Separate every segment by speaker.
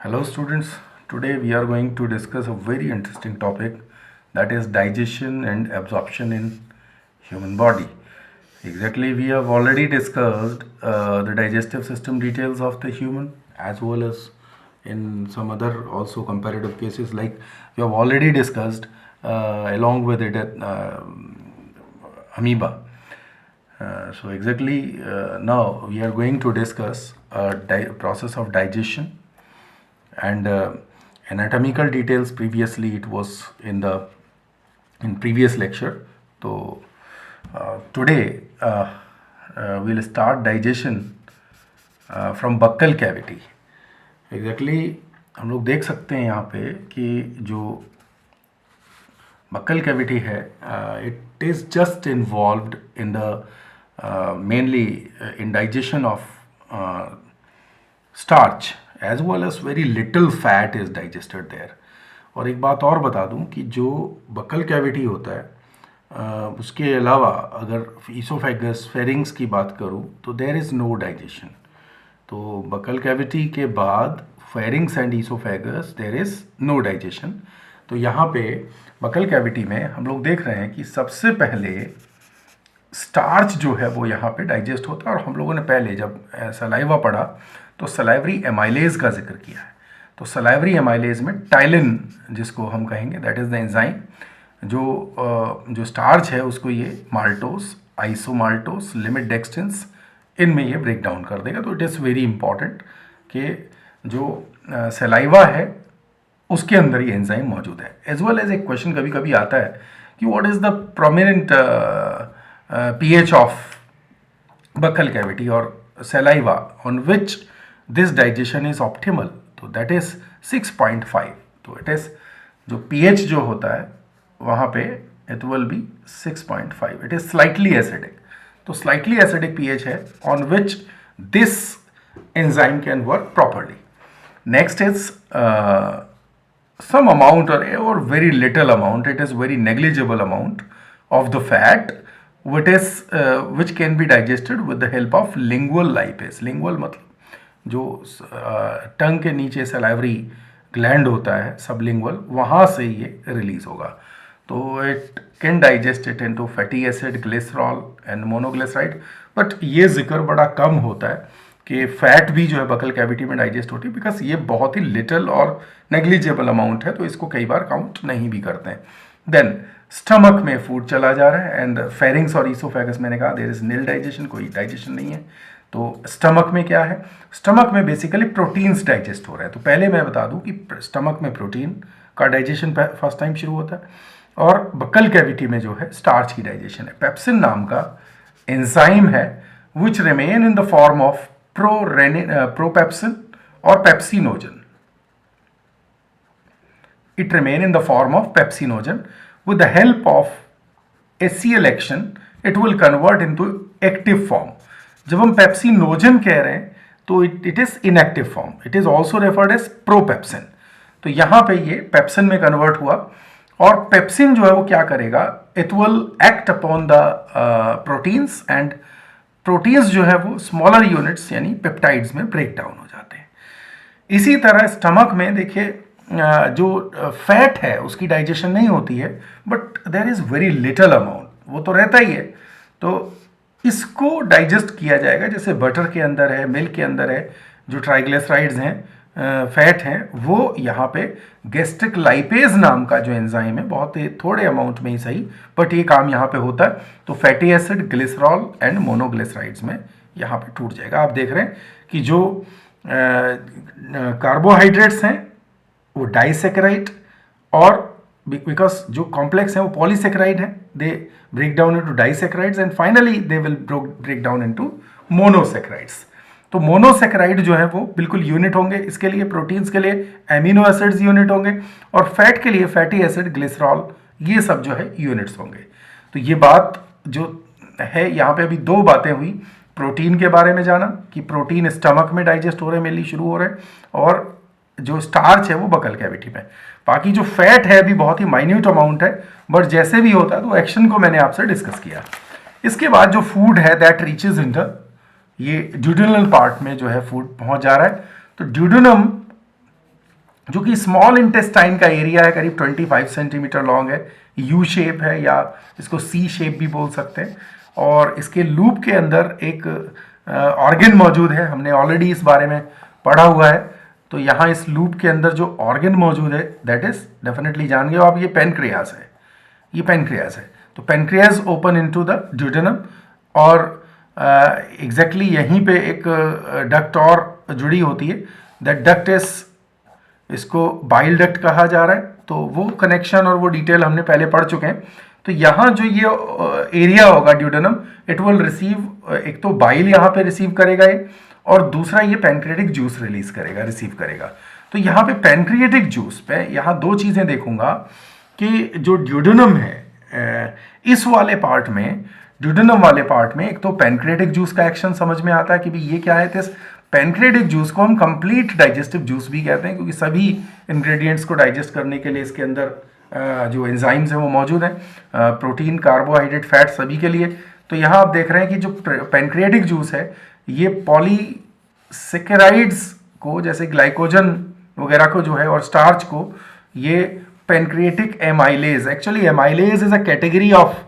Speaker 1: Hello students, today we are going to discuss a very interesting topic, that is digestion and absorption in human body. Exactly, we have already discussed the digestive system details of the human, as well as in some other also comparative cases, like we have already discussed along with it amoeba. So exactly, now we are going to discuss process of digestion and anatomical details. Previously it was in previous lecture. So today we'll start digestion from buccal cavity. Exactly, हम लोग देख सकते हैं यहाँ पे कि जो buccal cavity है, it is just involved in the mainly in digestion of starch as well as very little fat is digested there. और एक बात और बता दूं कि जो बक्कल कैविटी होता है, उसके अलावा अगर ईसोफेगस फेरिंग्स की बात करूं तो देयर इज़ नो डाइजेशन. तो बक्कल कैविटी के बाद pharynx and oesophagus there is no digestion. तो यहाँ पे बक्कल कैविटी में हम लोग देख रहे हैं कि सबसे पहले स्टार्च जो है वो यहाँ पे डाइजेस्ट होता है. और हम लोगों ने पहले जब सलाइवा पढ़ा तो सलाइवरी एमाइलेज का जिक्र किया है. तो सलाइवरी एमाइलेज में टाइलिन जिसको हम कहेंगे, दैट इज़ द एंजाइम जो स्टार्च है उसको ये माल्टोस, आइसोमाल्टोस, लिमिट डेक्सटेंस, इनमें ये ब्रेक डाउन कर देगा. तो इट इज़ वेरी इंपॉर्टेंट कि जो सलाइवा है उसके अंदर ये एंजाइम मौजूद है. एज वेल एज एक क्वेश्चन कभी कभी आता है कि what is the prominent pH of buccal cavity और saliva on which this digestion is optimal. तो दैट इज 6.5. तो इट इज जो pH जो होता है वहाँ पे it will B 6.5. It is slightly acidic. तो स्लाइटली एसिडिक pH है on which this enzyme can work properly. Next is some amount or very little amount, it is very negligible amount of the fat which can be digested with the help of lingual lipase. lingual मतलब जो टंग के नीचे salivary gland होता है sublingual, वहाँ से ये release होगा. तो it can digest it into fatty acid, glycerol and monoglyceride. But ये जिक्र बड़ा कम होता है कि फैट भी जो है बक्कल कैविटी में डाइजेस्ट होती है, बिकॉज ये बहुत ही लिटिल और नेग्लिजिबल अमाउंट है, तो इसको कई बार काउंट नहीं भी करते हैं. देन स्टमक में फूड चला जा रहा है एंड फेरिंग्स और ईसोफेगस, मैंने कहा देयर इज निल डाइजेशन, कोई डाइजेशन नहीं है. तो स्टमक में क्या है? स्टमक में बेसिकली प्रोटीन्स डाइजेस्ट हो रहे हैं. तो पहले मैं बता दूं कि स्टमक में प्रोटीन का डाइजेशन फर्स्ट टाइम शुरू होता है, और बक्कल कैविटी में जो है स्टार्च की डाइजेशन है. पेप्सिन नाम का एंजाइम है which remain in the form of propepsin or pepsinogen. It remain in the form of pepsinogen. With the help of HCl action, it will convert into active form. जब हम pepsinogen कह रहे हैं तो it is inactive form. It is also referred as propepsin. तो यहाँ पे ये पेप्सिन में कन्वर्ट हुआ, और पेप्सिन जो है वो क्या करेगा? It will act upon the proteins, and proteins जो है वो स्मॉलर यूनिट्स यानी पेप्टाइड्स में ब्रेक डाउन हो जाते हैं. इसी तरह स्टमक में देखिए जो फैट है उसकी डाइजेशन नहीं होती है, but there is very little amount, वो तो रहता ही है. तो इसको डाइजेस्ट किया जाएगा, जैसे बटर के अंदर है, मिल्क के अंदर है, जो ट्राइग्लिसराइड्स हैं, फैट हैं, वो यहाँ पे गैस्ट्रिक लाइपेज नाम का जो एंजाइम है, बहुत ही थोड़े अमाउंट में ही सही, बट ये काम यहाँ पे होता है. तो fatty acid, glycerol and monoglycerides में यहाँ पे टूट जाएगा. आप देख रहे हैं कि जो कार्बोहाइड्रेट्स हैं वो डाइसेकेराइड, और बिकॉज जो कॉम्प्लेक्स हैं वो पॉलीसेकेराइड हैं, they break down into disaccharides and finally they will break down into monosaccharides. तो मोनोसेकेराइड जो है वो बिल्कुल यूनिट होंगे. इसके लिए प्रोटीन्स के लिए एमिनो एसिड्स यूनिट होंगे, और फैट के लिए फैटी एसिड, ग्लिसरॉल, ये सब जो है यूनिट्स होंगे. तो ये बात जो है यहाँ पे अभी दो बातें हुई. प्रोटीन के बारे में जाना कि प्रोटीन स्टमक में डाइजेस्ट हो रहे हैं, मेनली शुरू हो रहे हैं, और जो स्टार्च है वो बक्कल कैविटी में. बाकी जो फैट है अभी बहुत ही माइन्यूट अमाउंट है, बट जैसे भी होता है तो एक्शन को मैंने आपसे डिस्कस किया. इसके बाद जो फूड है दैट रीचेज इंटर, ये ड्यूडेनल पार्ट में जो है फूड पहुंच जा रहा है. तो ड्यूडेनम जो कि स्मॉल इंटेस्टाइन का एरिया है, करीब 25 सेंटीमीटर लॉन्ग है, यू शेप है या इसको सी शेप भी बोल सकते हैं। और इसके लूप के अंदर एक ऑर्गन मौजूद है, हमने ऑलरेडी इस बारे में पढ़ा हुआ है। तो यहाँ इस लूप के अंदर जो ऑर्गन मौजूद है दैट इज डेफिनेटली जान गए हो आप, ये पेनक्रियास है, ये पेनक्रियास है। तो pancreas open into the duodenum, और एग्जैक्टली यहीं पे एक डक्ट और जुड़ी होती है, दैट डक्ट इज, इसको बाइल डक्ट कहा जा रहा है। तो वो कनेक्शन और वो डिटेल हमने पहले पढ़ चुके हैं। तो यहाँ जो ये एरिया होगा ड्यूडेनम, इट विल रिसीव, एक तो बाइल यहाँ पे रिसीव करेगा ये, और दूसरा ये पैनक्रियाटिक जूस रिलीज करेगा, रिसीव करेगा। तो यहाँ पे पैनक्रियाटिक जूस पे यहाँ दो चीज़ें देखूंगा कि जो ड्यूडेनम है, इस वाले पार्ट में, ड्यूडेनम वाले पार्ट में, एक तो पैनक्रियाटिक जूस का एक्शन समझ में आता है कि भाई ये क्या है। तो पैनक्रियाटिक जूस को हम कंप्लीट डाइजेस्टिव जूस भी कहते हैं, क्योंकि सभी इंग्रेडिएंट्स को डाइजेस्ट करने के लिए इसके अंदर जो एंजाइम्स हैं वो मौजूद हैं, प्रोटीन, कार्बोहाइड्रेट, फैट सभी के लिए। तो यहाँ आप देख रहे हैं कि जो पैनक्रियाटिक जूस है ये पॉलीसेकेराइड्स को, जैसे ग्लाइकोजन वगैरह को जो है, और स्टार्च को, ये pancreatic amylase, actually amylase is a category of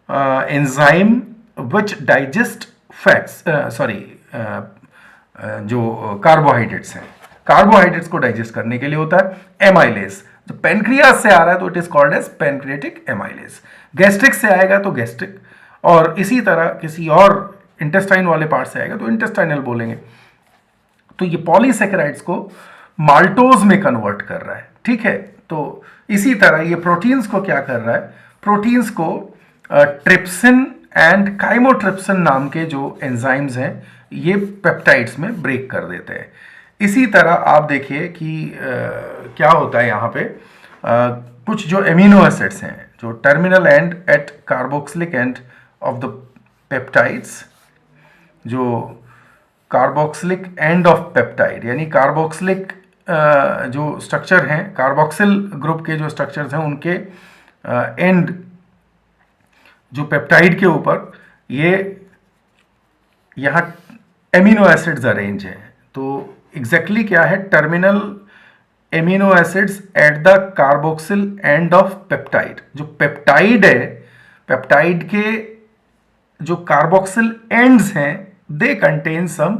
Speaker 1: enzyme which digest fats, जो कार्बोहाइड्रेट्स हैं, कार्बोहाइड्रेट्स को डाइजेस्ट करने के लिए होता है एमाइलेज। जो पेनक्रियास से आ रहा है तो it is called as pancreatic amylase. Gastric से आएगा तो गैस्ट्रिक, और इसी तरह किसी और इंटेस्टाइन वाले पार्ट से आएगा तो इंटेस्टाइनल बोलेंगे। तो ये पॉलीसेकेराइड्स को माल्टोज में कन्वर्ट कर रहा है, ठीक है। तो इसी तरह ये प्रोटीन्स को क्या कर रहा है, प्रोटीन्स को ट्रिप्सिन एंड काइमोट्रिप्सिन नाम के जो एंजाइम्स हैं ये पेप्टाइड्स में ब्रेक कर देते हैं। इसी तरह आप देखिए कि क्या होता है यहाँ पे, कुछ जो एमिनो एसिड्स हैं, जो terminal end at carboxylic end of the peptides, जो कार्बोक्सिलिक एंड ऑफ पेप्टाइड, यानी कार्बोक्सिलिक जो स्ट्रक्चर हैं, कार्बोक्सिल ग्रुप के जो स्ट्रक्चर्स हैं उनके एंड जो पेप्टाइड के ऊपर ये यहाँ एमिनो एसिड्स अरेंज हैं। तो एग्जैक्टली क्या है, terminal amino acids at the carboxyl end of peptide. जो पेप्टाइड है, पेप्टाइड के जो कार्बोक्सिल एंड्स हैं they contain some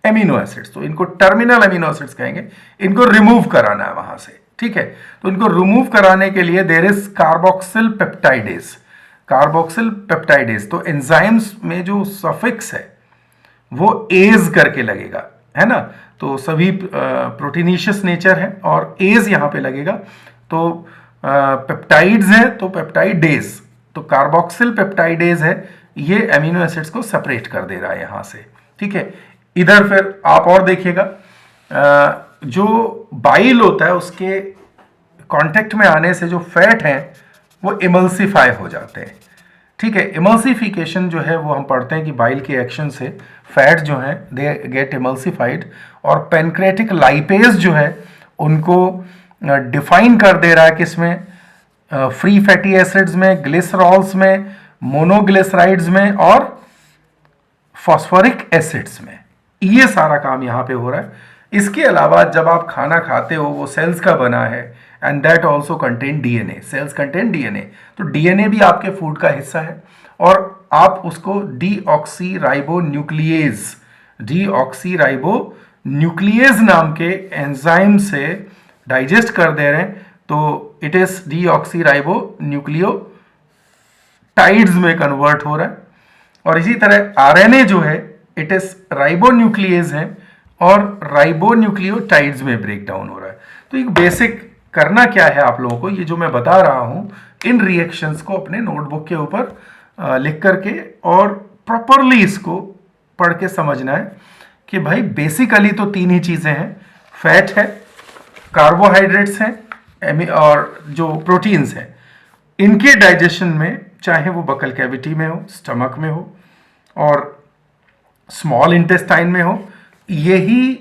Speaker 1: amino acids, तो इनको टर्मिनल एमिनो एसिड्स कहेंगे। इनको रिमूव कराना है वहां से, ठीक है। तो इनको रिमूव कराने के लिए there is carboxyl peptidase, carboxyl peptidase. तो एंजाइम्स में जो सफिक्स है वो एज करके लगेगा, है ना। तो सभी प्रोटीनिशियस नेचर है और एज यहां पे लगेगा। तो पेप्टाइड्स है तो पेप्टाइडेज, तो कार्बोक्सिल पेप्टाइडेज है, ये एमिनो एसिड्स को सेपरेट कर दे रहा है यहां से, ठीक है। इधर फिर आप और देखिएगा, जो बाइल होता है उसके कांटेक्ट में आने से जो फैट है वो इमल्सिफाई हो जाते हैं, ठीक है। इमल्सिफिकेशन जो है वो हम पढ़ते हैं कि बाइल के एक्शन से फैट जो है दे गेट इमल्सिफाइड, और पैनक्रेटिक लाइपेज जो है उनको डिफाइन कर दे रहा है किसमें, फ्री फैटी एसिड्स में, ग्लिसरॉल्स में, मोनोग्लिसराइड्स में और फॉस्फोरिक एसिड्स में। ये सारा काम यहाँ पे हो रहा है। इसके अलावा जब आप खाना खाते हो वो सेल्स का बना है, and that also contain DNA, sales contain DNA. तो डीएनए भी आपके फूड का हिस्सा है, और आप उसको डीऑक्सीराइबोन्यूक्लिएज नाम के एंजाइम से डाइजेस्ट कर दे रहे हैं। तो इट इज डीऑक्सीराइबोन्यूक्लियोटाइड्स में कन्वर्ट हो रहा है। और इसी तरह आरएनए जो है इट इज राइबोन्यूक्लिएज है और राइबोन्यूक्लियोटाइड्स में ब्रेक डाउन हो रहा है। तो एक बेसिक करना क्या है आप लोगों को, ये जो मैं बता रहा हूं इन रिएक्शंस को अपने नोटबुक के ऊपर लिख करके और प्रॉपरली इसको पढ़ के समझना है कि भाई बेसिकली तो तीन ही चीजें हैं, फैट है, कार्बोहाइड्रेट्स हैं और जो प्रोटीन्स हैं। इनके डाइजेशन में चाहे वो बकल कैविटी में हो, स्टमक में हो और स्मॉल इंटेस्टाइन में हो, यही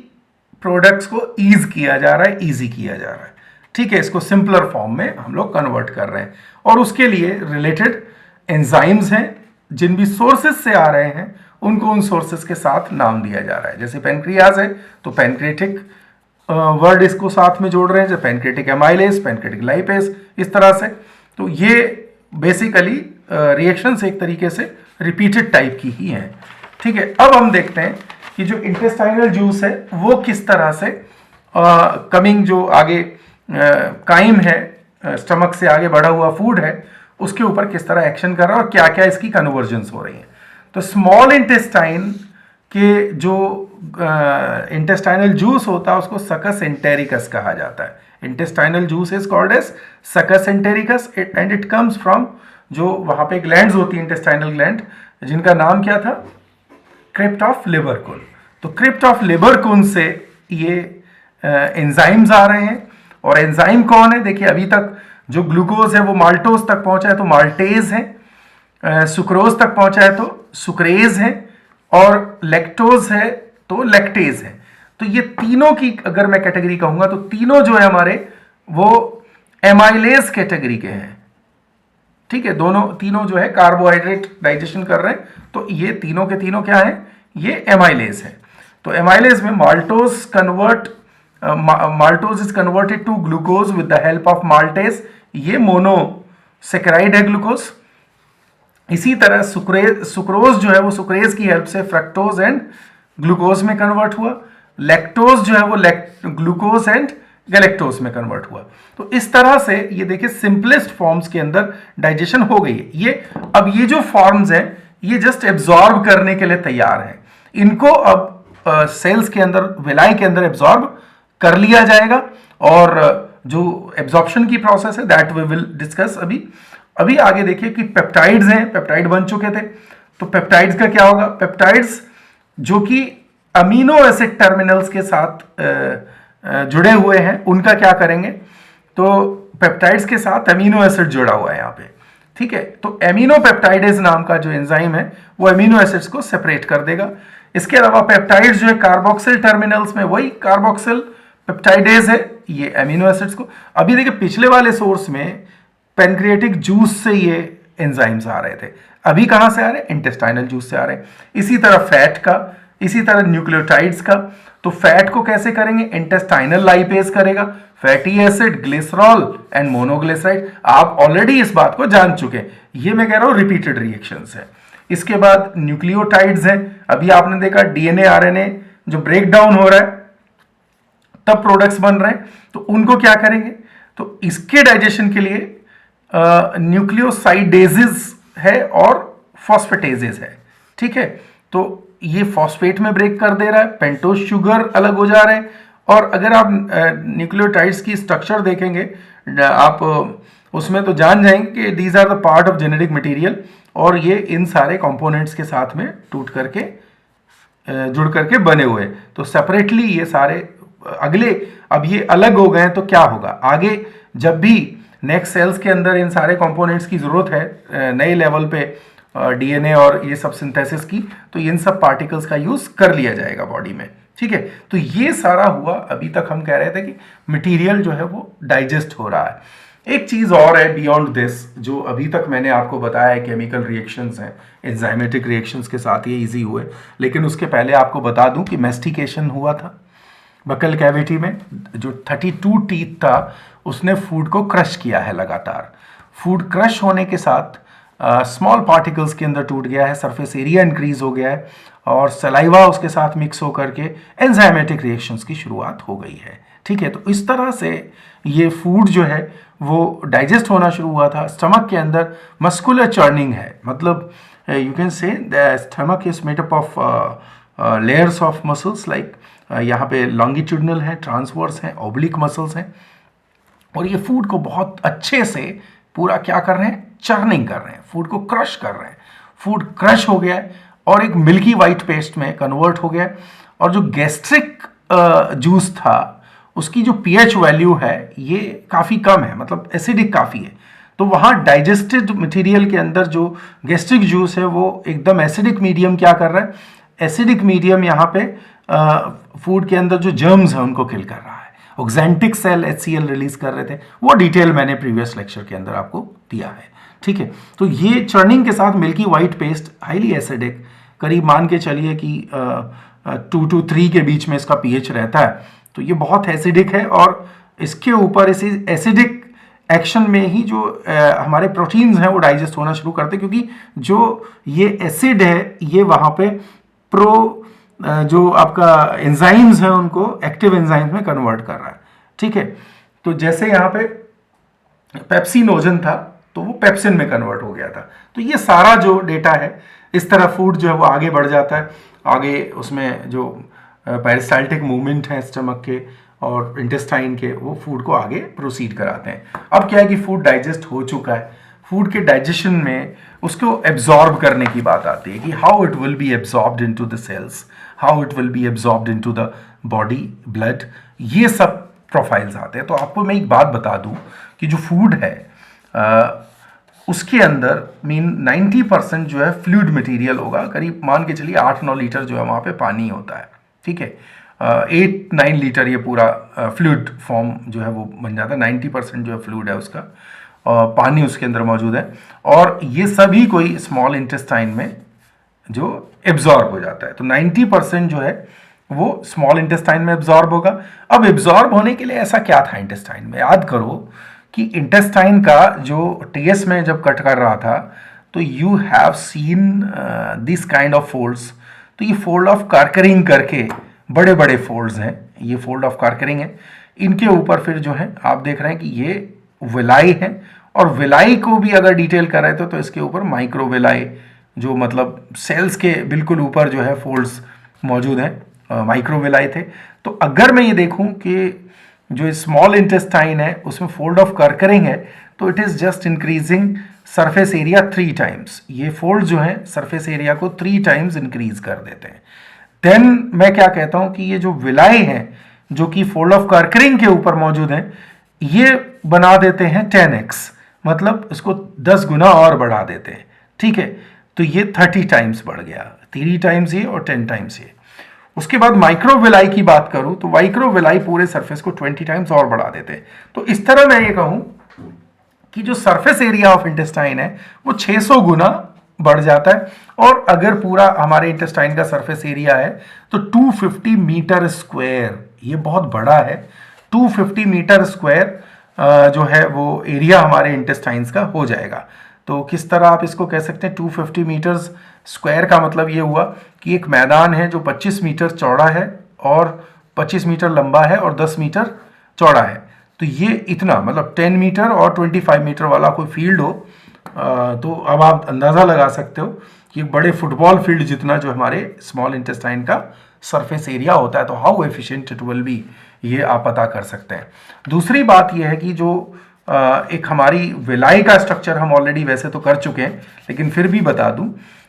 Speaker 1: प्रोडक्ट्स को ईज किया जा रहा है, ईजी किया जा रहा है, ठीक है। इसको सिंपलर फॉर्म में हम लोग कन्वर्ट कर रहे हैं, और उसके लिए रिलेटेड एंजाइम्स हैं जिन भी सोर्सेज से आ रहे हैं उनको उन सोर्सेज के साथ नाम दिया जा रहा है। जैसे पेनक्रियाज है तो पेनक्रियाटिक वर्ड इसको साथ में जोड़ रहे हैं, जैसे पैनक्रेटिक एमाइलेज, पैनक्रेटिक लाइपेज, इस तरह से। तो ये बेसिकली रिएक्शंस एक तरीके से रिपीटेड टाइप की ही हैं। ठीक है, अब हम देखते हैं कि जो इंटेस्टाइनल जूस है वो किस तरह से कमिंग जो आगे काइम है, स्टमक से आगे बढ़ा हुआ फूड है, उसके ऊपर किस तरह एक्शन कर रहा है और क्या क्या इसकी कन्वर्जेंस हो रही है। तो स्मॉल इंटेस्टाइन के जो इंटेस्टाइनल जूस होता है उसको सकस एंटेरिकस कहा जाता है। Intestinal juice is called as succus entericus and it comes from, जो वहां पे ग्लैंड्स होती है इंटेस्टाइनल ग्लैंड, जिनका नाम क्या था, क्रिप्ट ऑफ लिबरकुन। तो क्रिप्ट ऑफ लिबरकुन से ये एंजाइम्स आ रहे हैं। और एंजाइम कौन है, देखिए अभी तक जो ग्लूकोज है वो माल्टोज तक पहुंचा है तो माल्टेज है, सुक्रोज तक पहुंचा है तो सुक्रेज है, और लैक्टोज है तो लैक्टेज है। तो ये तीनों की अगर मैं कैटेगरी कहूंगा तो तीनों जो है हमारे वो एमाइलेज कैटेगरी के हैं। ठीक है, तीनों जो है कार्बोहाइड्रेट डाइजेशन कर रहे हैं, तो ये तीनों के तीनों क्या है, ये एमाइलेज है। तो एमाइलेज में maltose is converted to glucose with the help of maltase, ये मोनोसेकेराइड है ग्लूकोज। इसी तरह सुक्रोज जो है वो सुक्रेज की हेल्प से फ्रक्टोज एंड ग्लूकोज में कन्वर्ट हुआ। लैक्टोज जो है वो ग्लूकोज एंड गैलेक्टोज में कन्वर्ट हुआ। तो इस तरह से ये देखिए सिंपलेस्ट फॉर्म्स के अंदर डाइजेशन हो गई है। अब ये जो फॉर्म्स हैं ये जस्ट एब्जॉर्ब करने के लिए तैयार हैं। इनको अब सेल्स के अंदर, विलाई के अंदर एब्जॉर्ब कर लिया जाएगा, और जो एब्जॉर्प्शन की प्रोसेस है दैट वी विल डिस्कस अभी आगे। देखिए कि पेप्टाइड्स हैं, पेप्टाइड बन चुके थे, तो पेप्टाइड्स का क्या होगा। पेप्टाइड्स जो कि अमीनो एसिड टर्मिनल्स के साथ जुड़े हुए हैं, उनका क्या करेंगे, तो पेप्टाइड्स के साथ अमीनो एसिड जुड़ा हुआ है यहाँ पे। ठीक है, तो एमिनो पेप्टाइडेज नाम का जो एंजाइम है वो अमीनो एसिड्स को सेपरेट कर देगा। इसके अलावा पेप्टाइड्स जो है कार्बोक्सिल टर्मिनल्स में, वही कार्बोक्सिल पेप्टाइडेज है, ये अमीनो एसिड्स को। अभी देखिए पिछले वाले सोर्स में पैनक्रियाटिक जूस से ये एंजाइम्स आ रहे थे, अभी कहां से आ रहे हैं, इंटेस्टाइनल जूस से आ रहे हैं। इसी तरह फैट का, इसी तरह न्यूक्लियोटाइड्स का। तो फैट को कैसे करेंगे, इंटेस्टाइनल लाइपेज करेगा, fatty acid, glycerol and monoglyceride. आप ऑलरेडी इस बात को जान चुके हैं, ये मैं कह रहा हूं रिपीटेड रिएक्शंस है। इसके बाद न्यूक्लियोटाइड्स हैं, अभी आपने देखा डीएनए आरएनए जो ब्रेक डाउन हो रहा है तब प्रोडक्ट्स बन रहे हैं, तो उनको क्या करेंगे, तो इसके डाइजेशन के लिए न्यूक्लियोसाइडेजेस है और फॉस्फेटेजेस है। ठीक है, तो ये फॉस्फेट में ब्रेक कर दे रहा है, पेंटोज शुगर अलग हो जा रहे हैं। और अगर आप न्यूक्लियोटाइड्स की स्ट्रक्चर देखेंगे आप उसमें तो जान जाएंगे कि these are the part of genetic material, और ये इन सारे कंपोनेंट्स के साथ में टूट करके जुड़ करके बने हुए। तो सेपरेटली ये सारे अगले, अब ये अलग हो गए तो क्या होगा आगे, जब भी नेक्स्ट सेल्स के अंदर इन सारे कंपोनेंट्स की जरूरत है नए लेवल पे डीएनए और ये सब सिंथेसिस की, तो इन सब पार्टिकल्स का यूज कर लिया जाएगा बॉडी में। ठीक है, तो ये सारा हुआ। अभी तक हम कह रहे थे कि मटेरियल जो है वो डाइजेस्ट हो रहा है। एक चीज और है बियॉन्ड दिस, जो अभी तक मैंने आपको बताया है, केमिकल रिएक्शंस हैं, एंजाइमेटिक रिएक्शंस के साथ ये इजी हुए, लेकिन उसके पहले आपको बता दूं कि मेस्टिकेशन हुआ था बकल कैविटी में। जो 32 टीथ था उसने फूड को क्रश किया है लगातार। फूड क्रश होने के साथ स्मॉल पार्टिकल्स के अंदर टूट गया है, सरफेस एरिया इंक्रीज हो गया है, और सलाइवा उसके साथ मिक्स होकर के एंजाइमेटिक रिएक्शंस की शुरुआत हो गई है। ठीक है, तो इस तरह से ये फूड जो है वो डाइजेस्ट होना शुरू हुआ था। स्टमक के अंदर मस्कुलर चर्निंग है, मतलब you can say the stomach is made up of layers of muscles, like यहाँ पे लॉन्गिट्यूडनल है, ट्रांसवर्स हैं, ओब्लिक मसल्स हैं, और ये फूड को बहुत अच्छे से पूरा क्या कर रहे हैं, चर्निंग कर रहे हैं, फूड को क्रश कर रहे हैं। फूड क्रश हो गया है और एक मिल्की वाइट पेस्ट में कन्वर्ट हो गया, और जो गैस्ट्रिक जूस था उसकी जो पीएच वैल्यू है ये काफ़ी कम है, मतलब एसिडिक काफ़ी है। तो वहाँ डाइजेस्टेड मटेरियल के अंदर जो गैस्ट्रिक जूस है वो एकदम एसिडिक मीडियम क्या कर रहा है, एसिडिक मीडियम यहाँ पे फूड के अंदर जो जर्म्स हैं उनको किल कर रहा है। ऑक्जेंटिक सेल HCl रिलीज कर रहे थे, वो डिटेल मैंने प्रीवियस लेक्चर के अंदर आपको दिया है। ठीक है, तो ये चर्निंग के साथ milky white paste highly acidic, करीब मान के चलिए कि 2 to 3 के बीच में इसका पीएच रहता है। तो ये बहुत एसिडिक है और इसके ऊपर इसी एसिडिक एक्शन में ही जो हमारे प्रोटीन्स हैं वो डाइजेस्ट होना शुरू करते हैं, क्योंकि जो ये एसिड है ये वहाँ पे जो आपका एंजाइम्स है उनको एक्टिव एंजाइम्स में कन्वर्ट कर रहा है। ठीक है, तो जैसे यहाँ पे पेप्सिनोजन था तो वो पेप्सिन में कन्वर्ट हो गया था। तो ये सारा जो डेटा है, इस तरह फूड जो है वो आगे बढ़ जाता है, आगे उसमें जो पेरिस्टाल्टिक मूवमेंट है स्टमक के और इंटेस्टाइन के, वो फूड को आगे प्रोसीड कराते हैं। अब क्या है कि फूड डाइजेस्ट हो चुका है, फूड के डाइजेशन में उसको एब्जॉर्ब करने की बात आती है कि how it will be absorbed into the cells, how it will be absorbed into the body, blood, ये सब प्रोफाइल्स आते हैं। तो आपको मैं एक बात बता दूं कि जो फूड है उसके अंदर 90% जो है फ्लूइड मटेरियल होगा, करीब मान के चलिए 8-9 लीटर जो है वहाँ पे पानी होता है। ठीक है, 8-9 लीटर ये पूरा फ्लूइड फॉर्म जो है वो बन जाता है। 90% जो है फ्लूइड है उसका, पानी उसके अंदर मौजूद है, और ये सभी कोई स्मॉल इंटेस्टाइन में जो एब्जॉर्ब हो जाता है। तो 90% जो है वो स्मॉल इंटेस्टाइन में एब्जॉर्ब होगा। अब एब्जॉर्ब होने के लिए ऐसा क्या था इंटेस्टाइन में? याद करो कि इंटेस्टाइन का जो टीएस में जब कट कर रहा था तो you have seen this kind of folds. तो ये फोल्ड ऑफ कार्करिंग करके बड़े बड़े फोल्ड्स हैं, ये फोल्ड ऑफ कार्करिंग है। इनके ऊपर फिर जो है आप देख रहे हैं कि ये विलाई है, और विलाई को भी अगर डिटेल कर रहे थे तो इसके ऊपर माइक्रो विलाई, जो मतलब सेल्स के बिल्कुल ऊपर जो है फोल्ड्स मौजूद हैं, माइक्रो विलाई थे। तो अगर मैं ये देखूं कि जो स्मॉल इंटेस्टाइन है उसमें फोल्ड ऑफ कर्करिंग है, तो it is just increasing surface area 3 times. ये फोल्ड जो है सरफेस एरिया को 3 टाइम्स इंक्रीज कर देते हैं। देन मैं क्या कहता हूं कि ये जो विलाई है जो कि फोल्ड ऑफ कर्करिंग के ऊपर मौजूद है, ये बना देते हैं 10x, मतलब इसको 10 गुना और बढ़ा देते हैं। ठीक है, तो ये 30 टाइम्स बढ़ गया, 3 टाइम्स ये और 10 टाइम्स ये। उसके बाद माइक्रोविलाई की बात करूं तो माइक्रोविलाई पूरे सरफेस को 20 टाइम्स और बढ़ा देते हैं। तो इस तरह मैं ये कहूं कि जो सरफेस एरिया ऑफ इंटेस्टाइन है वो 600 गुना बढ़ जाता है। और अगर पूरा हमारे इंटेस्टाइन का सरफेस एरिया है तो 250 मीटर स्क्वायर, ये बहुत बड़ा है, 250 मीटर स्क्वायर जो है वो एरिया हमारे इंटेस्टाइन्स का हो जाएगा। तो किस तरह आप इसको कह सकते हैं? 250 मीटर्स स्क्वायर का मतलब ये हुआ कि एक मैदान है जो 25 मीटर चौड़ा है और 25 मीटर लंबा है और 10 मीटर चौड़ा है। तो ये इतना, मतलब 10 मीटर और 25 मीटर वाला कोई फील्ड हो, तो अब आप अंदाज़ा लगा सकते हो कि एक बड़े फुटबॉल फील्ड जितना जो हमारे स्मॉल इंटेस्टाइन का सरफेस एरिया होता है। तो how efficient it will B, ये आप पता कर सकते हैं। दूसरी बात यह है कि जो एक हमारी विलाई का स्ट्रक्चर हम ऑलरेडी वैसे तो कर चुके हैं, लेकिन फिर भी बता दूं,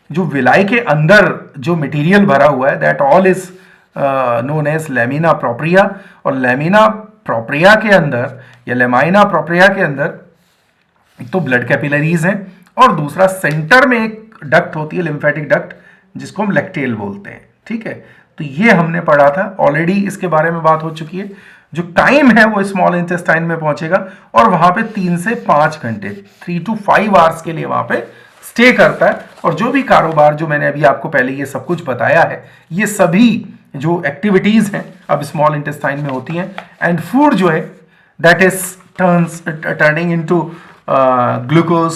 Speaker 1: जो विलाई के अंदर जो मटेरियल भरा हुआ है that all is known as lamina propria. और लैमिना प्रोप्रिया के अंदर या लेमाइना प्रोप्रिया के अंदर तो ब्लड कैपिलरीज हैं, और दूसरा सेंटर में एक डक्ट होती है, लिम्फेटिक डक्ट, जिसको हम लैक्टेल बोलते हैं। ठीक है, तो ये हमने पढ़ा था ऑलरेडी, इसके बारे में बात हो चुकी है। जो टाइम है वो स्मॉल इंटेस्टाइन में पहुंचेगा और वहां पे 3 से 5 घंटे, 3 to 5 आवर्स के लिए वहां पे स्टे करता है। और जो भी कारोबार जो मैंने अभी आपको पहले ये सब कुछ बताया है, ये सभी जो एक्टिविटीज हैं अब स्मॉल इंटेस्टाइन में होती हैं। एंड फूड जो है that is turning into glucose,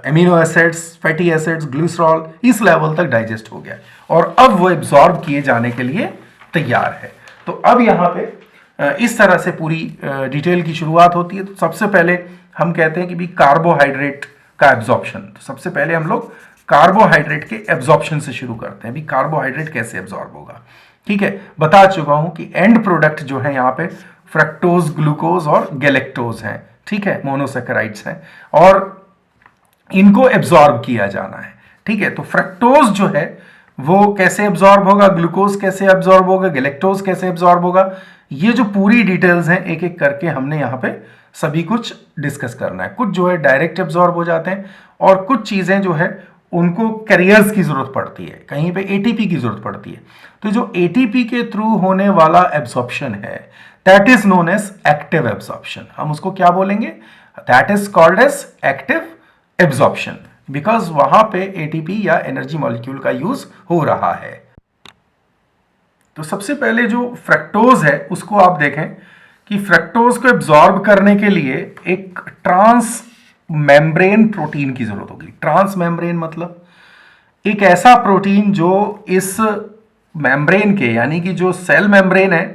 Speaker 1: amino acids, fatty acids, glycerol, इस लेवल तक डाइजेस्ट हो गया और अब वो एब्जॉर्ब किए जाने के लिए तैयार है। तो अब यहाँ पे इस तरह से पूरी डिटेल की शुरुआत होती है। तो सबसे पहले हम कहते हैं कि भी कार्बोहाइड्रेट का एब्जॉर्प्शन। तो सबसे पहले हम लोग कार्बोहाइड्रेट के एब्जॉर्प्शन से शुरू करते हैं। भी कार्बोहाइड्रेट कैसे एब्जॉर्ब होगा? ठीक है, बता चुका हूं कि एंड प्रोडक्ट जो है यहाँ पे फ्रक्टोज, ग्लूकोज और गैलेक्टोज हैं। ठीक है, मोनोसेकेराइड्स हैं और इनको एब्जॉर्ब किया जाना है। ठीक है, तो फ्रक्टोज जो है वो कैसे एब्जॉर्ब होगा, ग्लूकोज कैसे एब्जॉर्ब होगा, गैलेक्टोज कैसे एब्जॉर्ब होगा, ये जो पूरी डिटेल्स हैं एक एक करके हमने यहाँ पे सभी कुछ डिस्कस करना है। कुछ जो है डायरेक्ट एब्जॉर्ब हो जाते हैं और कुछ चीजें जो है उनको कैरियर्स की जरूरत पड़ती है, कहीं पे एटीपी की जरूरत पड़ती है। तो जो एटीपी के थ्रू होने वाला एब्जॉर्प्शन है that is known as active absorption. हम उसको क्या बोलेंगे? That is called as active absorption, because वहां पे एटीपी या एनर्जी मॉलिक्यूल का यूज हो रहा है। तो सबसे पहले जो फ्रक्टोज है उसको आप देखें कि फ्रक्टोज को एब्जॉर्ब करने के लिए एक ट्रांस मेम्ब्रेन प्रोटीन की जरूरत होगी। ट्रांस मेम्ब्रेन मतलब एक ऐसा प्रोटीन जो इस मेम्ब्रेन के, यानी कि जो सेल मेम्ब्रेन है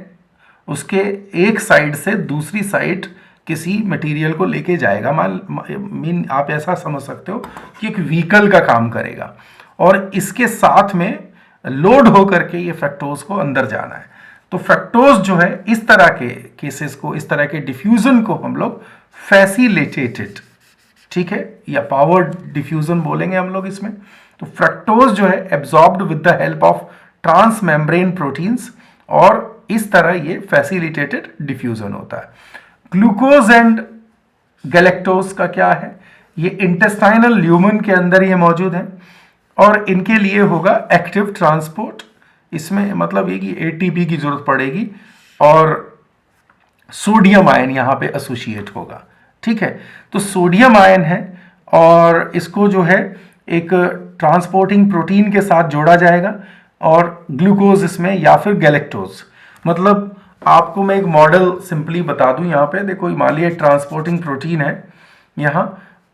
Speaker 1: उसके एक साइड से दूसरी साइड किसी मटेरियल को लेके जाएगा। मीन आप ऐसा समझ सकते हो कि एक व्हीकल का काम करेगा और इसके साथ में लोड होकर के ये फ्रक्टोज को अंदर जाना है। तो फ्रक्टोज जो है इस तरह के केसेस को, इस तरह के डिफ्यूजन को हम लोग फैसिलिटेटेड, ठीक है, या पावर्ड डिफ्यूजन बोलेंगे हम लोग इसमें। तो फ्रक्टोज जो है absorbed with the help of transmembrane proteins और इस तरह ये फैसिलिटेटेड डिफ्यूजन होता है। ग्लूकोज एंड गैलेक्टोज का क्या है, ये इंटेस्टाइनल ल्यूमन के अंदर ये मौजूद है और इनके लिए होगा एक्टिव ट्रांसपोर्ट। इसमें मतलब ये कि एटीपी की जरूरत पड़ेगी और सोडियम आयन यहां पे एसोसिएट होगा, ठीक है। तो सोडियम आयन है और इसको जो है एक ट्रांसपोर्टिंग प्रोटीन के साथ जोड़ा जाएगा और ग्लूकोज इसमें या फिर गैलेक्टोज। मतलब आपको मैं एक मॉडल सिंपली बता दूं, यहाँ पे देखो, मान लिया ट्रांसपोर्टिंग प्रोटीन है यहाँ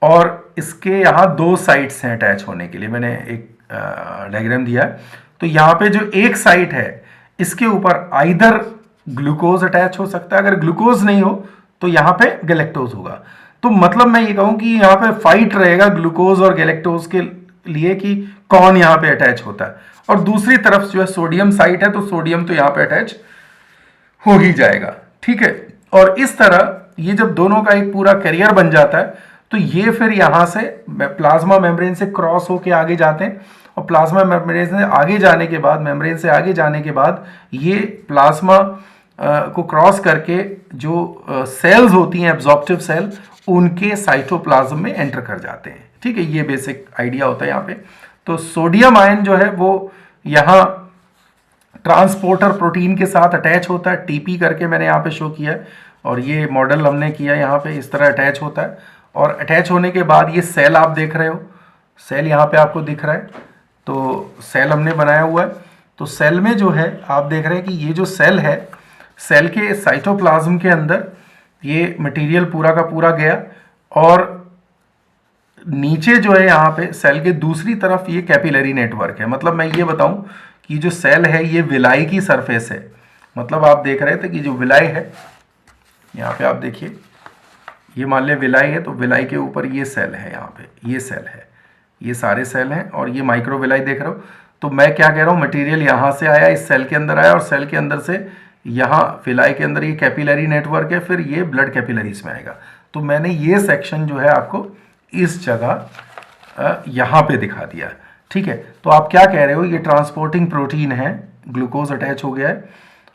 Speaker 1: और इसके यहाँ दो साइड्स हैं अटैच होने के लिए। मैंने एक डायग्राम दिया है। तो यहाँ पे जो एक साइड है इसके ऊपर आइदर ग्लूकोज अटैच हो सकता है, अगर ग्लूकोज नहीं हो तो यहाँ पे गैलेक्टोज होगा। तो मतलब मैं ये कहूँ कि यहाँ पे फाइट रहेगा ग्लूकोज और गैलेक्टोज के लिए कि कौन यहाँ पे अटैच होता है। और दूसरी तरफ जो है सोडियम साइट है तो सोडियम तो यहाँ पे अटैच हो ही जाएगा, ठीक है। और इस तरह ये जब दोनों का एक पूरा कैरियर बन जाता है तो ये फिर यहाँ से प्लाज्मा मेम्ब्रेन से क्रॉस होके आगे जाते हैं और प्लाज्मा मेम्ब्रेन से आगे जाने के बाद, मेम्ब्रेन से आगे जाने के बाद ये प्लाज्मा को क्रॉस करके जो सेल्स होती हैं एब्जॉर्प्टिव सेल, उनके साइटोप्लाज्म में एंटर कर जाते हैं, ठीक है। ये बेसिक आइडिया होता है यहाँ पे। तो सोडियम आयन जो है वो यहाँ ट्रांसपोर्टर प्रोटीन के साथ अटैच होता है, टीपी करके मैंने यहाँ पे शो किया है और ये मॉडल हमने किया यहाँ पे, इस तरह अटैच होता है। और अटैच होने के बाद ये सेल आप देख रहे हो, सेल यहाँ पे आपको दिख रहा है, तो सेल हमने बनाया हुआ है। तो सेल में जो है आप देख रहे हैं कि ये जो सेल है, सेल के साइटोप्लाज्म के अंदर ये मटेरियल पूरा का पूरा गया और नीचे जो है यहाँ पे सेल के दूसरी तरफ ये कैपिलरी नेटवर्क है। मतलब मैं ये बताऊं कि जो सेल है ये विलाई की सरफेस है। मतलब आप देख रहे थे कि जो विलाई है, यहाँ पे आप देखिए, ये मान लिया विलाई है तो विलाई के ऊपर ये सेल है, यहाँ पे ये सेल है, ये सारे सेल हैं और ये माइक्रोविलाई देख रहे हो। तो मैं क्या कह रहा हूँ, मटेरियल यहाँ से आया, इस सेल के अंदर आया और सेल के अंदर से यहाँ विलाई के अंदर ये कैपिलरी नेटवर्क है, फिर ये ब्लड कैपिलरीज में आएगा। तो मैंने ये सेक्शन जो है आपको इस जगह यहाँ पे दिखा दिया, ठीक है। तो आप क्या कह रहे हो, ये ट्रांसपोर्टिंग प्रोटीन है, ग्लूकोज अटैच हो गया है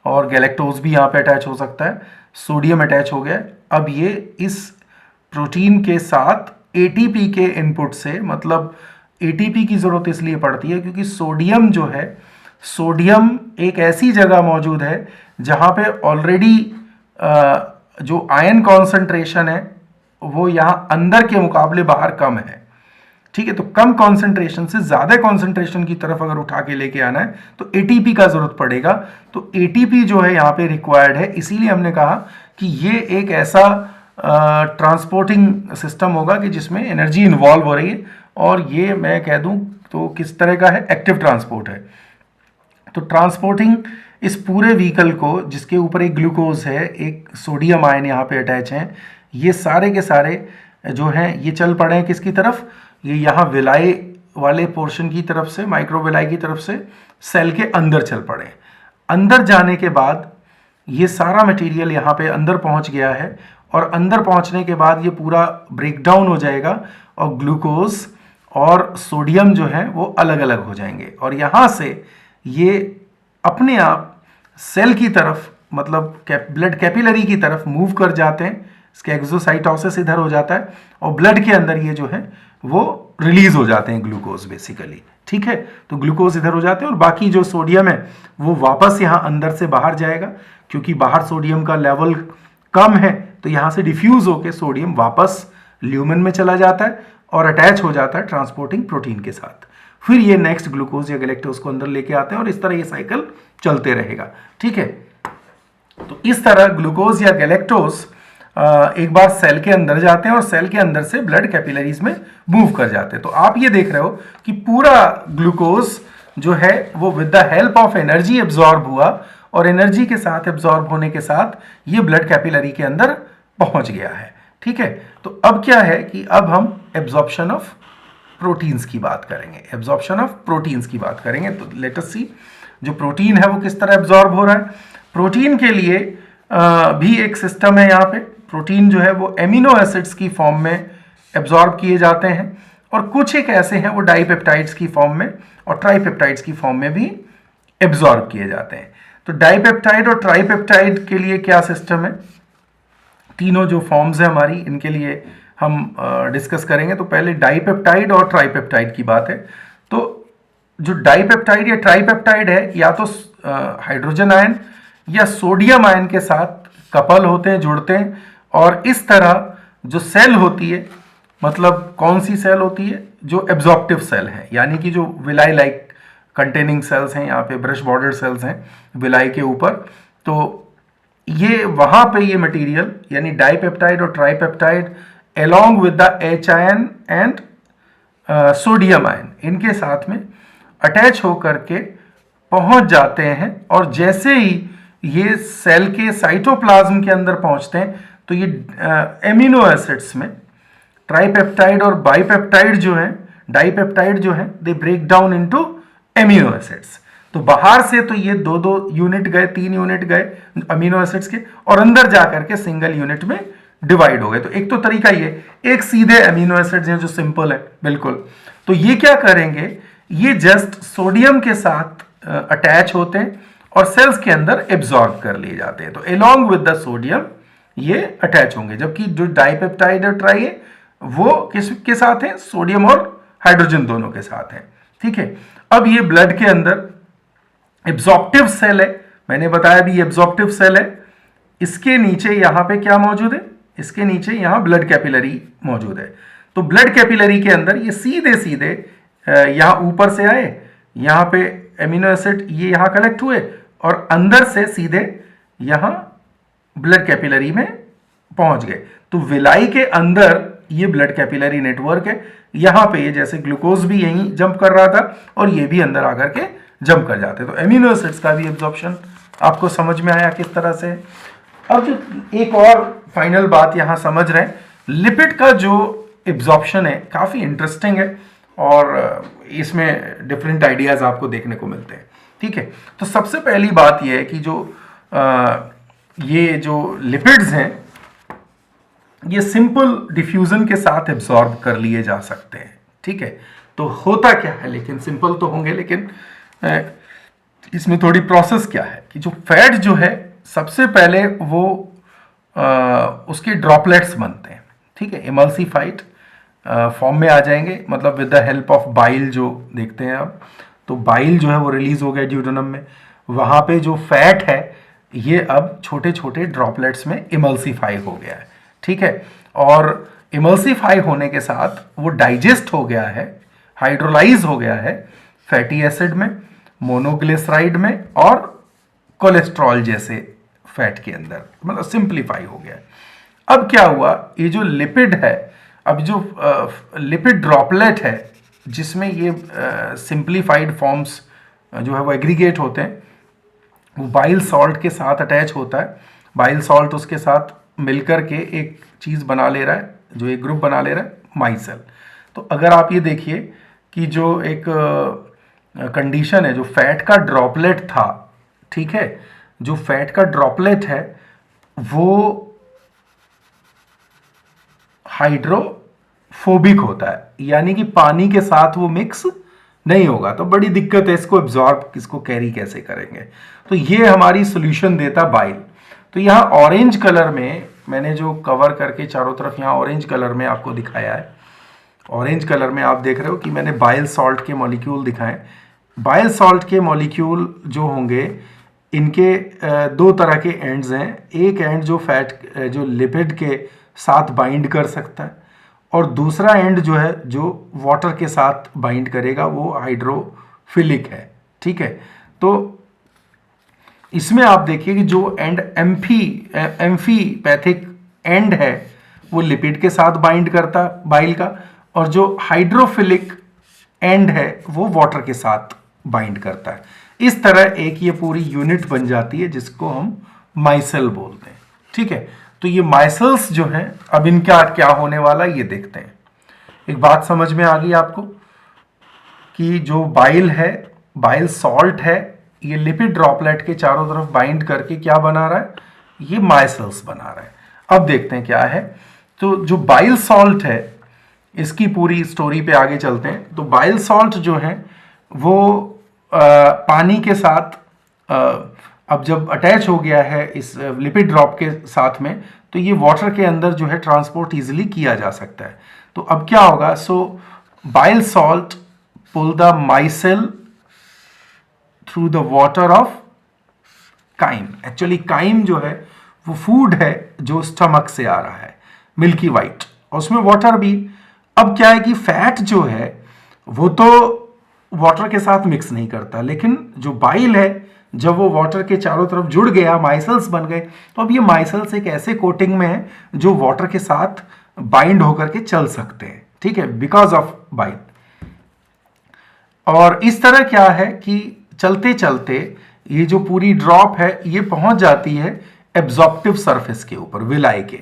Speaker 1: और गैलेक्टोज भी यहाँ पे अटैच हो सकता है, सोडियम अटैच हो गया है। अब ये इस प्रोटीन के साथ एटीपी के इनपुट से, मतलब एटीपी की ज़रूरत इसलिए पड़ती है क्योंकि सोडियम जो है, सोडियम एक ऐसी जगह मौजूद है जहाँ पे ऑलरेडी जो आयन कॉन्सेंट्रेशन है वो यहाँ अंदर के मुकाबले बाहर कम है, ठीक है। तो कम कॉन्सेंट्रेशन से ज़्यादा कॉन्सेंट्रेशन की तरफ अगर उठा के लेके आना है तो एटीपी का ज़रूरत पड़ेगा। तो एटीपी जो है यहाँ पे रिक्वायर्ड है, इसीलिए हमने कहा कि ये एक ऐसा ट्रांसपोर्टिंग सिस्टम होगा कि जिसमें एनर्जी इन्वॉल्व हो रही है और ये मैं कह दूं तो किस तरह का है, एक्टिव ट्रांसपोर्ट है। तो ट्रांसपोर्टिंग इस पूरे व्हीकल को, जिसके ऊपर एक ग्लूकोज है, एक सोडियम आयन यहाँ पे अटैच हैं, ये सारे के सारे जो हैं ये चल पड़े हैं किसकी तरफ, ये यहाँ विलाई वाले पोर्शन की तरफ से, माइक्रोविलाई की तरफ से सेल के अंदर चल पड़े। अंदर जाने के बाद ये सारा मटेरियल यहाँ पे अंदर पहुँच गया है और अंदर पहुँचने के बाद ये पूरा ब्रेकडाउन हो जाएगा और ग्लूकोज और सोडियम जो है वो अलग अलग हो जाएंगे और यहाँ से ये अपने आप सेल की तरफ, मतलब ब्लड कैपिलरी की तरफ मूव कर जाते हैं। इसके एक्सोसाइटोसिस इधर हो जाता है और ब्लड के अंदर ये जो है वो रिलीज हो जाते हैं ग्लूकोज बेसिकली, ठीक है। तो ग्लूकोज इधर हो जाते हैं और बाकी जो सोडियम है वो वापस यहाँ अंदर से बाहर जाएगा, क्योंकि बाहर सोडियम का लेवल कम है तो यहाँ से डिफ्यूज होकर सोडियम वापस ल्यूमेन में चला जाता है और अटैच हो जाता है ट्रांसपोर्टिंग प्रोटीन के साथ। फिर ये नेक्स्ट ग्लूकोज या गैलेक्टोज को अंदर लेके आते हैं और इस तरह ये साइकिल चलते रहेगा। ठीक है, तो इस तरह ग्लूकोज या गैलेक्टोज एक बार सेल के अंदर जाते हैं और सेल के अंदर से ब्लड कैपिलरीज में मूव कर जाते हैं। तो आप ये देख रहे हो कि पूरा ग्लूकोज जो है वो with the help of energy absorb हुआ और एनर्जी के साथ एब्जॉर्ब होने के साथ ये ब्लड कैपिलरी के अंदर पहुंच गया है। ठीक है, तो अब क्या है कि अब हम एब्जॉर्प्शन ऑफ प्रोटीन्स की बात करेंगे, एब्जॉर्प्शन ऑफ प्रोटीन्स की बात करेंगे। तो लेट अस सी जो प्रोटीन है वो किस तरह एब्जॉर्ब हो रहा है। प्रोटीन के लिए भी एक सिस्टम है। यहाँ पे प्रोटीन जो है वो एमिनो एसिड्स की फॉर्म में एब्जॉर्ब किए जाते हैं और कुछ एक ऐसे हैं वो डाइपेप्टाइड्स की फॉर्म में और ट्राइपेप्टाइड्स की फॉर्म में भी एब्जॉर्ब किए जाते हैं। तो डाइपेप्टाइड और ट्राइपेप्टाइड के लिए क्या सिस्टम है, तीनों जो फॉर्म्स है हमारी इनके लिए हम डिस्कस करेंगे। तो पहले डाइपेप्टाइड और ट्राइपेप्टाइड की बात है। तो जो डाइपेप्टाइड या ट्राइपेप्टाइड है या तो हाइड्रोजन आयन या सोडियम आयन के साथ कपल होते हैं, जुड़ते हैं और इस तरह जो सेल होती है, मतलब कौन सी सेल होती है, जो एब्जॉर्प्टिव सेल है, यानी कि जो विलाई लाइक कंटेनिंग सेल्स हैं, यहाँ पे ब्रश बॉर्डर सेल्स हैं विलाई के ऊपर। तो ये वहाँ पे ये मटेरियल यानी डाइपेप्टाइड और tripeptide along with the H ion and sodium ion इनके साथ में अटैच होकर के पहुंच जाते हैं और जैसे ही ये सेल के साइटोप्लाज्म के अंदर पहुंचते हैं तो ये एमिनो एसिड्स में ट्राइपेप्टाइड और बाइपेप्टाइड जो है, डाइपेप्टाइड जो है, they break down into amino acids. तो बाहर से तो ये 2-2 यूनिट गए, 3 यूनिट गए अमीनो एसिड्स के और अंदर जाकर के सिंगल यूनिट में डिवाइड हो गए। तो एक तो तरीका ये, एक सीधे अमीनो एसिड्स हैं जो सिंपल है बिल्कुल। तो ये क्या करेंगे, ये जस्ट सोडियम के साथ अटैच होते हैं और सेल्स के अंदर एब्जॉर्ब कर लिए जाते हैं। तो अलोंग विद द सोडियम ये अटैच होंगे, जबकि जो डाइपेप्टाइड और ट्राई है वो किसके साथ है, सोडियम और हाइड्रोजन दोनों के साथ है। ठीक है, अब ये ब्लड के अंदर एब्जॉर्प्टिव सेल है, मैंने बताया भी एब्जॉर्प्टिव सेल है। इसके नीचे यहां पे क्या मौजूद है, इसके नीचे यहां ब्लड कैपिलरी मौजूद है। तो ब्लड कैपिलरी के अंदर ये सीधे सीधे यहां ऊपर से आए, यहां पे एमिनो एसिड ये यहां कलेक्ट हुए और अंदर से सीधे यहां ब्लड कैपिलरी में पहुंच गए। तो विलाई के अंदर ये ब्लड कैपिलरी नेटवर्क है। यहां पे ये जैसे ग्लूकोज भी यहीं जंप कर रहा था और ये भी अंदर आकर के जंप कर जाते। तो एमिनो एसिड्स का भी एब्जॉर्प्शन आपको समझ में आया किस तरह से। अब जो एक और फाइनल बात यहां समझ रहे हैं, लिपिड का जो एब्जॉर्प्शन है काफी इंटरेस्टिंग है और इसमें डिफरेंट आइडियाज आपको देखने को मिलते हैं। ठीक है, तो सबसे पहली बात यह है कि ये जो लिपिड्स हैं ये सिंपल डिफ्यूजन के साथ एब्जॉर्ब कर लिए जा सकते हैं। ठीक है, तो होता क्या है, लेकिन सिंपल तो होंगे, लेकिन इसमें थोड़ी प्रोसेस क्या है कि जो फैट जो है सबसे पहले वो उसके ड्रॉपलेट्स बनते हैं। ठीक है, इमल्सिफाइड फॉर्म में आ जाएंगे, मतलब with the help of bile जो देखते हैं आप। तो बाइल जो है वो रिलीज हो गया ड्यूडेनम में, वहाँ पे जो फैट है ये अब छोटे छोटे ड्रॉपलेट्स में इमल्सिफाई हो गया है। ठीक है, और इमल्सिफाई होने के साथ वो डाइजेस्ट हो गया है, हाइड्रोलाइज हो गया है फैटी एसिड में, मोनोग्लिसराइड में और कोलेस्ट्रॉल जैसे फैट के अंदर, मतलब सिंप्लीफाई हो गया। अब क्या हुआ, ये जो लिपिड है, अब जो लिपिड ड्रॉपलेट है जिसमें ये सिंप्लीफाइड फॉर्म्स जो है वो एग्रीगेट होते हैं, वो बाइल सॉल्ट के साथ अटैच होता है। बाइल सॉल्ट उसके साथ मिलकर के एक चीज़ बना ले रहा है, जो एक ग्रुप बना ले रहा है, माइसेल। तो अगर आप ये देखिए कि जो एक कंडीशन है, जो फैट का ड्रॉपलेट था, ठीक है, जो फैट का ड्रॉपलेट है वो हाइड्रोफोबिक होता है, यानी कि पानी के साथ वो मिक्स नहीं होगा। तो बड़ी दिक्कत है, इसको एब्जॉर्ब, इसको कैरी कैसे करेंगे। तो ये हमारी सॉल्यूशन देता बाइल। तो यहाँ ऑरेंज कलर में मैंने जो कवर करके चारों तरफ यहाँ ऑरेंज कलर में आपको दिखाया है, ऑरेंज कलर में आप देख रहे हो कि मैंने बाइल सॉल्ट के मॉलिक्यूल दिखाएं। बाइल सॉल्ट के मॉलिक्यूल जो होंगे इनके दो तरह के एंड्स हैं। एक एंड जो फैट जो लिपिड के साथ बाइंड कर सकता है और दूसरा एंड जो है जो वाटर के साथ बाइंड करेगा वो हाइड्रोफिलिक है। ठीक है, तो इसमें आप देखिए कि जो एंड एम्फीपैथिक एंड है वो लिपिड के साथ बाइंड करता बाइल का, और जो हाइड्रोफिलिक एंड है वो वाटर के साथ बाइंड करता है। इस तरह एक ये पूरी यूनिट बन जाती है जिसको हम माइसेल बोलते हैं। ठीक है, तो ये माइसेल्स जो हैं, अब इनका क्या होने वाला ये देखते हैं। एक बात समझ में आ गई आपको कि जो बाइल है, बाइल सॉल्ट है, ये लिपिड ड्रॉपलेट के चारों तरफ बाइंड करके क्या बना रहा है, ये माइसेल्स बना रहा है। अब देखते हैं क्या है। तो जो बाइल सॉल्ट है, इसकी पूरी स्टोरी पे आगे चलते हैं। तो बाइल सॉल्ट जो है वो पानी के साथ अब जब अटैच हो गया है इस लिपिड ड्रॉप के साथ में, तो ये वाटर के अंदर जो है ट्रांसपोर्ट इजीली किया जा सकता है। तो अब क्या होगा, so bile salt pull the micelle through the water of chyme. Actually chyme जो है वो फूड है जो स्टमक से आ रहा है, मिल्की वाइट, और उसमें वाटर भी। अब क्या है कि फैट जो है वो तो वाटर के साथ मिक्स नहीं करता, लेकिन जो बाइल है जब वो वाटर के चारों तरफ जुड़ गया, माइसेल्स बन गए, तो अब ये माइसेल्स एक ऐसे कोटिंग में है जो वाटर के साथ बाइंड होकर के चल सकते हैं। ठीक है, बिकॉज ऑफ बाइल। और इस तरह क्या है कि चलते चलते ये जो पूरी ड्रॉप है ये पहुंच जाती है एब्जॉर्प्टिव सरफेस के ऊपर, विलाई के।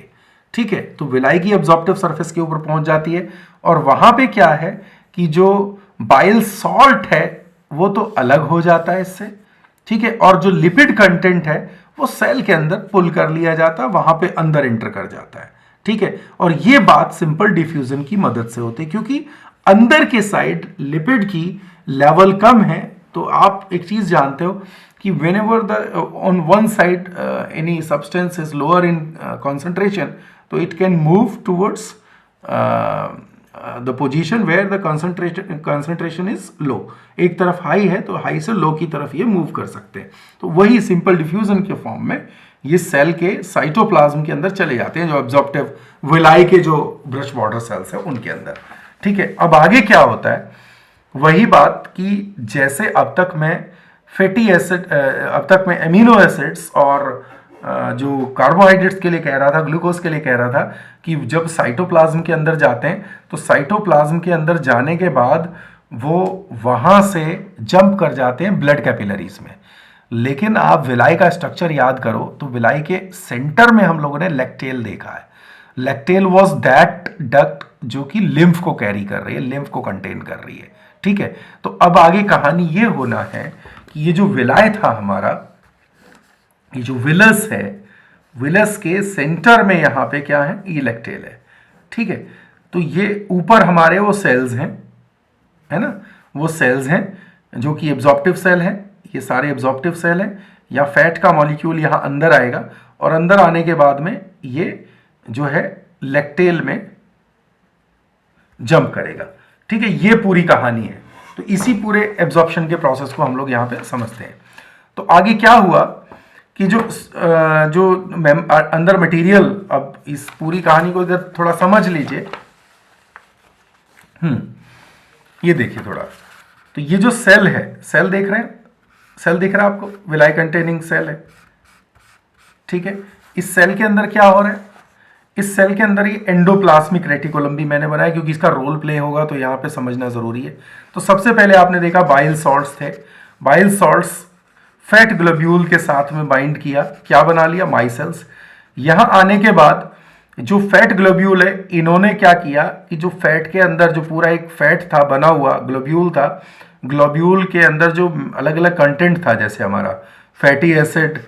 Speaker 1: ठीक है, तो विलाई की एब्जॉर्प्टिव सरफेस के ऊपर पहुंच जाती है, और वहां पे क्या है कि जो बाइल सॉल्ट है वो तो अलग हो जाता है इससे। ठीक है, और जो लिपिड कंटेंट है वो सेल के अंदर पुल कर लिया जाता है, वहां पे अंदर इंटर कर जाता है। ठीक है, और ये बात सिंपल डिफ्यूजन की मदद से होती है, क्योंकि अंदर के साइड लिपिड की लेवल कम है। तो आप एक चीज जानते हो कि whenever the on one side any substance is lower in concentration, तो it can move towards the position where the concentration is low। एक तरफ हाई है तो हाई से लो की तरफ ये मूव कर सकते हैं। तो वही सिंपल डिफ्यूजन के फॉर्म में ये सेल के साइटोप्लाज्म के अंदर चले जाते हैं, जो एब्जॉर्प्टिव विलाई के जो ब्रश बॉर्डर सेल्स है उनके अंदर। ठीक है, अब आगे क्या होता है, वही बात कि जैसे अब तक मैं फैटी एसिड, अब तक मैं एमिनो एसिड्स और जो कार्बोहाइड्रेट्स के लिए कह रहा था, ग्लूकोज के लिए कह रहा था, कि जब साइटोप्लाज्म के अंदर जाते हैं तो साइटोप्लाज्म के अंदर जाने के बाद वो वहां से जंप कर जाते हैं ब्लड कैपिलरीज में। लेकिन आप विलाई का स्ट्रक्चर याद करो तो विलाई के सेंटर में हम लोगों ने लैक्टेल देखा है। लैक्टेल वॉज दैट डक्ट जो कि लिम्फ को कैरी कर रही है, लिम्फ को कंटेन कर रही है। ठीक है, तो अब आगे कहानी ये होना है कि ये जो विलाय था हमारा, ये जो विलस है, विलस के सेंटर में यहां पे क्या है, ये लैक्टेल है। ठीक है, तो ये ऊपर हमारे वो सेल्स हैं, है ना, वो सेल्स हैं जो कि एब्जॉर्प्टिव सेल हैं, ये सारे एब्जॉर्प्टिव सेल हैं। या फैट का मॉलिक्यूल यहां अंदर आएगा, और अंदर आने के बाद में ये जो है लैक्टेल में जंप करेगा। ठीक है, ये पूरी कहानी है। तो इसी पूरे एब्जॉर्प्शन के प्रोसेस को हम लोग यहां पे समझते हैं। तो आगे क्या हुआ कि जो अंदर मटेरियल, अब इस पूरी कहानी को इधर थोड़ा समझ लीजिए। ये देखिए थोड़ा, तो ये जो सेल है, सेल देख रहे हैं, सेल दिख रहा है आपको, विलाई कंटेनिंग सेल है। ठीक है, इस सेल के अंदर क्या हो रहा है, इस सेल के अंदर ये एंडोप्लाज्मिक रेटिकुलम भी मैंने बनाया क्योंकि इसका रोल प्ले होगा, तो यहां पे समझना जरूरी है। तो सबसे पहले आपने देखा बाइल सॉल्ट्स थे, बाइल सॉल्ट्स फैट ग्लोब्यूल के साथ में बाइंड किया, क्या बना लिया, माइसेल्स। यहां आने के बाद जो फैट ग्लोब्यूल है, इन्होंने क्या किया कि जो फैट के अंदर जो पूरा एक फैट था बना हुआ, ग्लोब्यूल था, ग्लोब्यूल के अंदर जो अलग अलग कंटेंट था, जैसे हमारा फैटी एसिड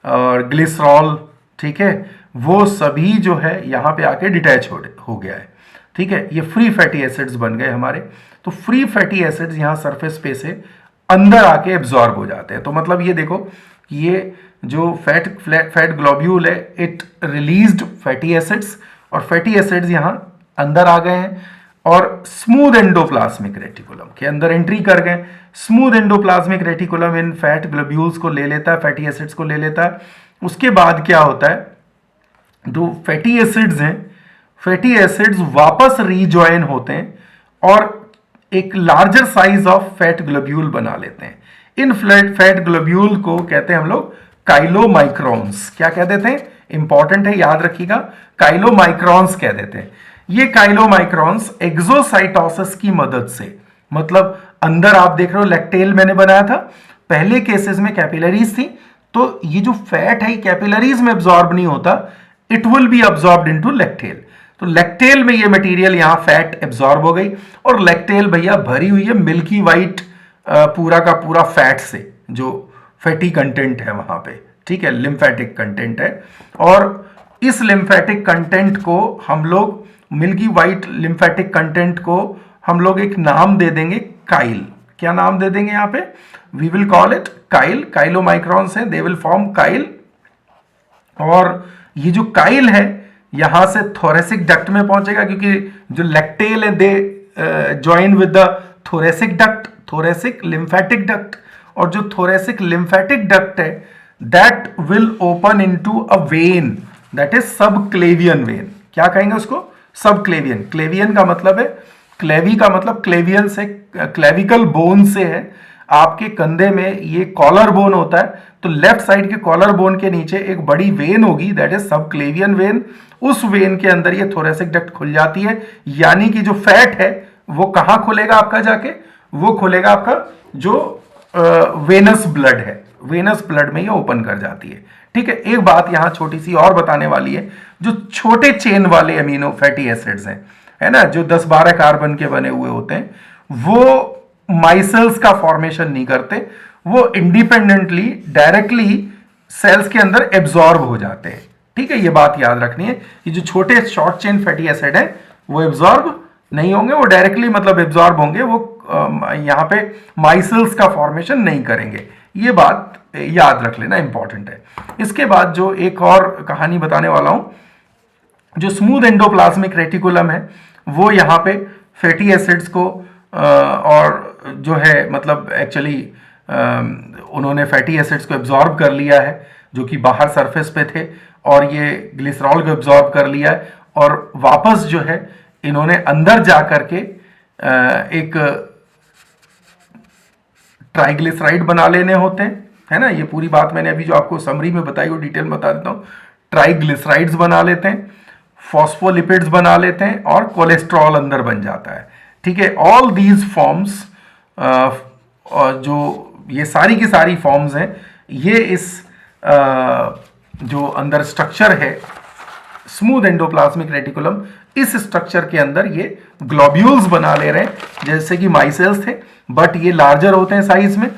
Speaker 1: और ग्लिसरॉल, ठीक है, वो सभी जो है यहाँ पे आके डिटैच हो गया है। ठीक है, ये फ्री फैटी एसिड्स बन गए हमारे। तो फ्री फैटी एसिड्स यहाँ सरफेस पे से अंदर आके एब्जॉर्ब हो जाते हैं। तो मतलब ये देखो कि ये जो फैट ग्लोब्यूल है, इट रिलीज्ड फैटी एसिड्स, और फैटी एसिड्स यहाँ अंदर आ गए हैं और स्मूथ एंडोप्लाज्मिक रेटिकुलम के अंदर एंट्री कर गए। स्मूथ एंडोप्लाज्मिक रेटिकुलम इन फैट ग्लोब्यूल्स को ले लेता है, फैटी एसिड्स को ले लेता है। उसके बाद क्या होता है, जो फैटी एसिड्स हैं, फैटी एसिड्स वापस रीजॉइन होते हैं और एक larger size of fat globule बना लेते हैं। इन फैट ग्लोब्यूल को कहते हैं हम लोग काइलोमाइक्रॉन्स। क्या कह देते हैं? इंपॉर्टेंट है, याद रखिएगा, काइलोमाइक्रॉन्स कह देते हैं। ये काइलोमाइक्रॉन्स एक्सोसाइटोसिस की मदद से, मतलब अंदर आप देख रहे हो लैक्टेल मैंने बनाया था, पहले केसेस में कैपिलरीज थी, तो ये जो फैट है कैपिलरीज में एब्जॉर्ब नहीं होता, it will be absorbed into lacteal. तो लैक्टेल में ये मटेरियल यहां फैट एब्जॉर्ब हो गई और लैक्टेल भैया भरी हुई है मिल्की वाइट पूरा का पूरा फैट से, जो फैटी कंटेंट है वहां पे, ठीक है, लिम्फेटिक कंटेंट है। और इस लिम्फेटिक कंटेंट को हम लोग, मिल्की वाइट लिम्फेटिक कंटेंट को हम लोग एक नाम दे देंगे काइल। क्या नाम दे देंगे यहां पे? We will call it chyle. Chylomicrons है, दे विल फॉर्म काइल। और ये जो काइल है यहां से थोरेसिक डक्ट में पहुंचेगा, क्योंकि जो लैक्टेल है they join with the thoracic duct, thoracic lymphatic duct. और जो थोरेसिक लिम्फेटिक डक्ट है that will open into a when, that is subclavian vein. क्या कहेंगे उसको? सबक्लेवियन। क्लेवियन का मतलब है, क्लेवी का मतलब क्लेवियन से, क्लेविकल बोन से है। आपके कंधे में ये कॉलर बोन होता है, तो लेफ्ट साइड के कॉलर बोन के नीचे एक बड़ी वेन होगी, दैट इज सबक्लेवियन वेन। उस वेन के अंदर ये थोरेसिक डक्ट खुल जाती है, यानी कि जो फैट है वो कहां खुलेगा आपका जाके? वो खुलेगा आपका जो वेनस ब्लड है, वेनस ब्लड में ये ओपन कर जाती है, ठीक है। एक बात यहां छोटी सी और बताने वाली है, जो छोटे चेन वाले अमीनो फैटी एसिड्स हैं, है ना, जो 10-12 कार्बन के बने हुए होते हैं, वो माइसेल्स का फॉर्मेशन नहीं करते, वो इंडिपेंडेंटली डायरेक्टली सेल्स के अंदर एब्जॉर्ब हो जाते हैं, ठीक है। ये बात याद रखनी है कि जो छोटे शॉर्ट चेन फैटी एसिड है वो एब्जॉर्ब नहीं होंगे, वो डायरेक्टली मतलब एब्जॉर्ब होंगे, वो यहां पे माइसेल्स का फॉर्मेशन नहीं करेंगे। ये बात याद रख लेना, इंपॉर्टेंट है। इसके बाद जो एक और कहानी बताने वाला हूं, जो स्मूथ एंडोप्लाज्मिक रेटिकुलम है वो यहाँ पे फैटी एसिड्स को और जो है मतलब एक्चुअली उन्होंने फैटी एसिड्स को एब्जॉर्ब कर लिया है, जो कि बाहर सरफेस पे थे, और ये ग्लिसरॉल को एब्जॉर्ब कर लिया है, और वापस जो है इन्होंने अंदर जा करके एक ट्राइग्लिसराइड बना लेने होते हैं, है ना। ये पूरी बात मैंने अभी जो आपको समरी में बताई वो डिटेल में बता देता हूँ। ट्राइग्लिसराइड्स बना लेते हैं, फॉस्फोलिपिड्स बना लेते हैं, और कोलेस्ट्रॉल अंदर बन जाता है, ठीक है। ऑल दीज फॉर्म्स, जो ये सारी की सारी फॉर्म्स हैं, ये इस जो अंदर स्ट्रक्चर है स्मूथ एंडोप्लाज्मिक रेटिकुलम, इस स्ट्रक्चर के अंदर ये ग्लोब्यूल्स बना ले रहे हैं, जैसे कि माइसेल्स थे, बट ये लार्जर होते हैं साइज में।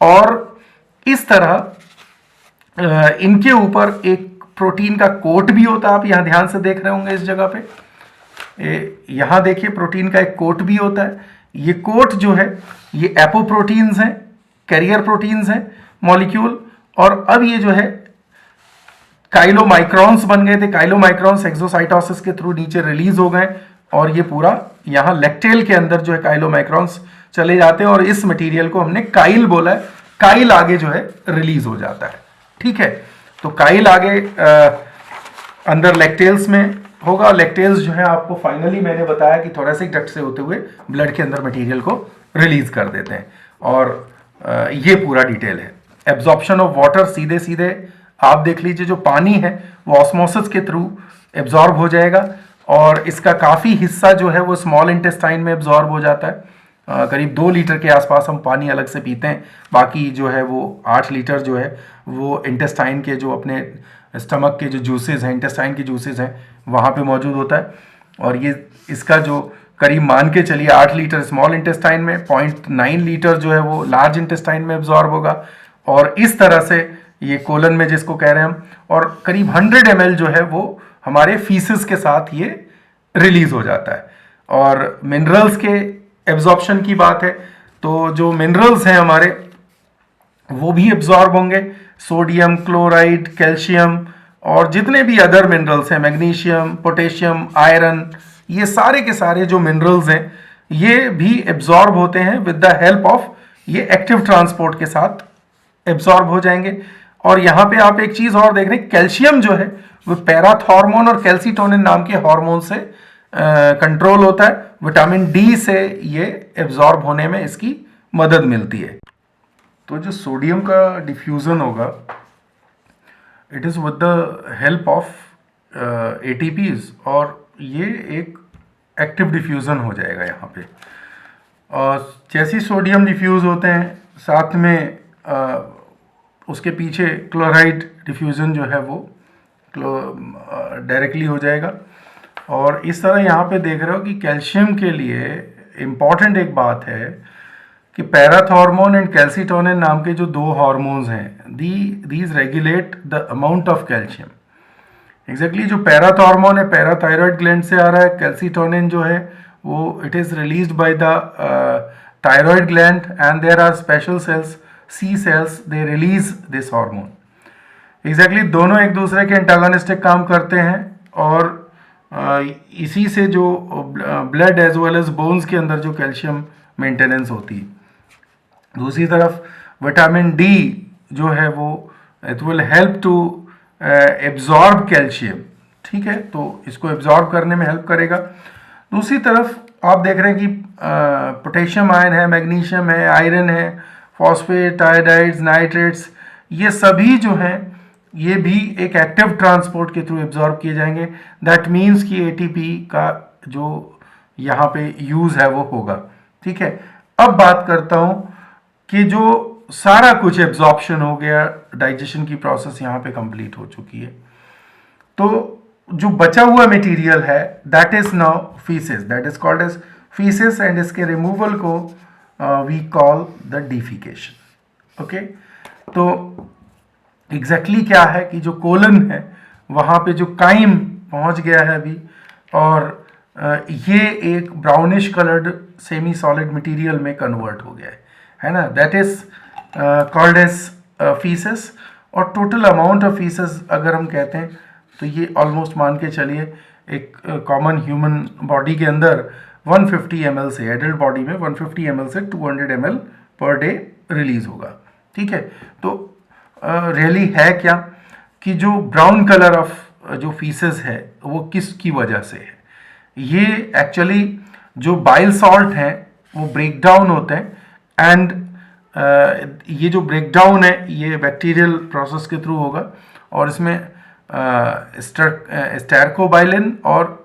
Speaker 1: और इस तरह इनके ऊपर एक प्रोटीन का कोट भी होता है, आप यहां ध्यान से देख रहे होंगे इस जगह पे, यहां देखिए प्रोटीन का एक कोट भी होता है। ये कोट जो है ये एपोप्रोटीन्स हैं, कैरियर प्रोटीन्स हैं मॉलिक्यूल, और अब ये जो है काइलोमाइक्रॉन्स बन गए थे। काइलोमाइक्रॉन्स एक्सोसाइटोसिस के थ्रू नीचे रिलीज हो गए, और ये पूरा यहां लैक्टेल के अंदर जो है काइलोमाइक्रॉन्स चले जाते हैं, और इस मटेरियल को हमने काइल बोला है। काइल आगे जो है रिलीज हो जाता है, ठीक है। तो काइल आगे अंदर लैक्टेल्स में होगा। लैक्टेल्स जो है आपको फाइनली मैंने बताया कि थोरेसिक डक्ट से होते हुए ब्लड के अंदर मटेरियल को रिलीज कर देते हैं, और ये पूरा डिटेल है। एब्जॉर्प्शन ऑफ वाटर, सीधे सीधे आप देख लीजिए, जो पानी है वो ऑस्मोसिस के थ्रू एब्जॉर्ब हो जाएगा, और इसका काफ़ी हिस्सा जो है वो स्मॉल इंटेस्टाइन में एब्जॉर्ब हो जाता है। करीब 2 लीटर के आसपास हम पानी अलग से पीते हैं, बाकी जो है वो 8 लीटर जो है वो इंटेस्टाइन के, जो अपने स्टमक के जो जूसेस हैं, इंटेस्टाइन के जूसेस हैं, वहाँ पे मौजूद होता है। और ये इसका जो करीब मान के चलिए 8 लीटर स्मॉल इंटेस्टाइन में, 0.9 लीटर जो है वो लार्ज इंटेस्टाइन में एब्जॉर्ब होगा, और इस तरह से ये कोलन में जिसको कह रहे हैं हम, और करीब 100 ml जो है वो हमारे फीसिस के साथ ये रिलीज हो जाता है। और मिनरल्स के एब्जॉर्प्शन की बात है, तो जो मिनरल्स हैं हमारे वो भी एब्जॉर्ब होंगे, सोडियम, क्लोराइड, कैल्शियम, और जितने भी अदर मिनरल्स हैं, मैग्नीशियम, पोटेशियम, आयरन, ये सारे के सारे जो मिनरल्स हैं ये भी एब्जॉर्ब होते हैं विद द हेल्प ऑफ ये एक्टिव ट्रांसपोर्ट के साथ एब्जॉर्ब हो जाएंगे। और यहाँ पे आप एक चीज और देख रहे हैं, कैल्शियम जो है वो पैराथॉर्मोन और कैल्सीटोनिन नाम के हार्मोन से कंट्रोल होता है। विटामिन डी से ये एब्जॉर्ब होने में इसकी मदद मिलती है। तो जो सोडियम का डिफ्यूज़न होगा, it is with the help of ATPs, और ये एक एक्टिव डिफ्यूज़न हो जाएगा यहाँ पे। और जैसे ही सोडियम डिफ्यूज़ होते हैं, साथ में उसके पीछे क्लोराइड डिफ्यूज़न जो है वो डायरेक्टली हो जाएगा। और इस तरह यहाँ पे देख रहे हो कि कैल्शियम के लिए इम्पॉर्टेंट एक बात है कि पैराथॉर्मोन एंड कैल्सीटोनिन नाम के जो दो हार्मोन्स हैं, these regulate the amount of calcium. Exactly जो पैराथॉर्मोन है पैराथायरॉयड ग्लैंड से आ रहा है, कैल्सीटोनिन जो है वो it is released by the thyroid gland, and there are special cells, C cells, they release this hormone. Exactly, दोनों एक दूसरे के एंटागोनिस्टिक काम करते हैं, और इसी से जो blood as well as bones के अंदर जो कैल्शियम मेंटेनेंस होती है। दूसरी तरफ विटामिन डी जो है वो it will help to absorb calcium, ठीक है, तो इसको एब्जॉर्ब करने में हेल्प करेगा। दूसरी तरफ आप देख रहे हैं कि पोटेशियम आयन है, मैग्नीशियम है, आयरन है, फॉस्फेट, आयोडाइड्स, नाइट्रेट्स, ये सभी जो हैं ये भी एक एक्टिव ट्रांसपोर्ट के थ्रू एब्जॉर्ब किए जाएंगे। दैट मीन्स कि एटीपी का जो यहाँ पे यूज़ है वो होगा, ठीक है। अब बात करता हूँ कि जो सारा कुछ एब्जॉर्प्शन हो गया, डाइजेशन की प्रोसेस यहाँ पे कंप्लीट हो चुकी है, तो जो बचा हुआ मटेरियल है that is now faeces, that is called as faeces, and इसके रिमूवल को we call the defecation. Okay, तो एग्जैक्टली क्या है कि जो कोलन है वहाँ पे जो काइम पहुँच गया है अभी, और ये एक brownish coloured semi solid material में कन्वर्ट हो गया है ना, that is called as faeces. और टोटल अमाउंट ऑफ फीसेस अगर हम कहते हैं तो ये ऑलमोस्ट मान के चलिए एक कॉमन ह्यूमन बॉडी के अंदर 150 ml से, एडल्ट बॉडी में 150 ml से 200 ml पर डे रिलीज होगा, ठीक है। तो रियली है क्या कि जो ब्राउन कलर ऑफ जो फीसेस है वो किसकी वजह से है, ये एक्चुअली जो बाइल सॉल्ट हैं वो ब्रेक डाउन होते हैं, एंड ये जो ब्रेक डाउन है ये बैक्टीरियल प्रोसेस के थ्रू होगा, और इसमें स्टेरकोबाइलिन और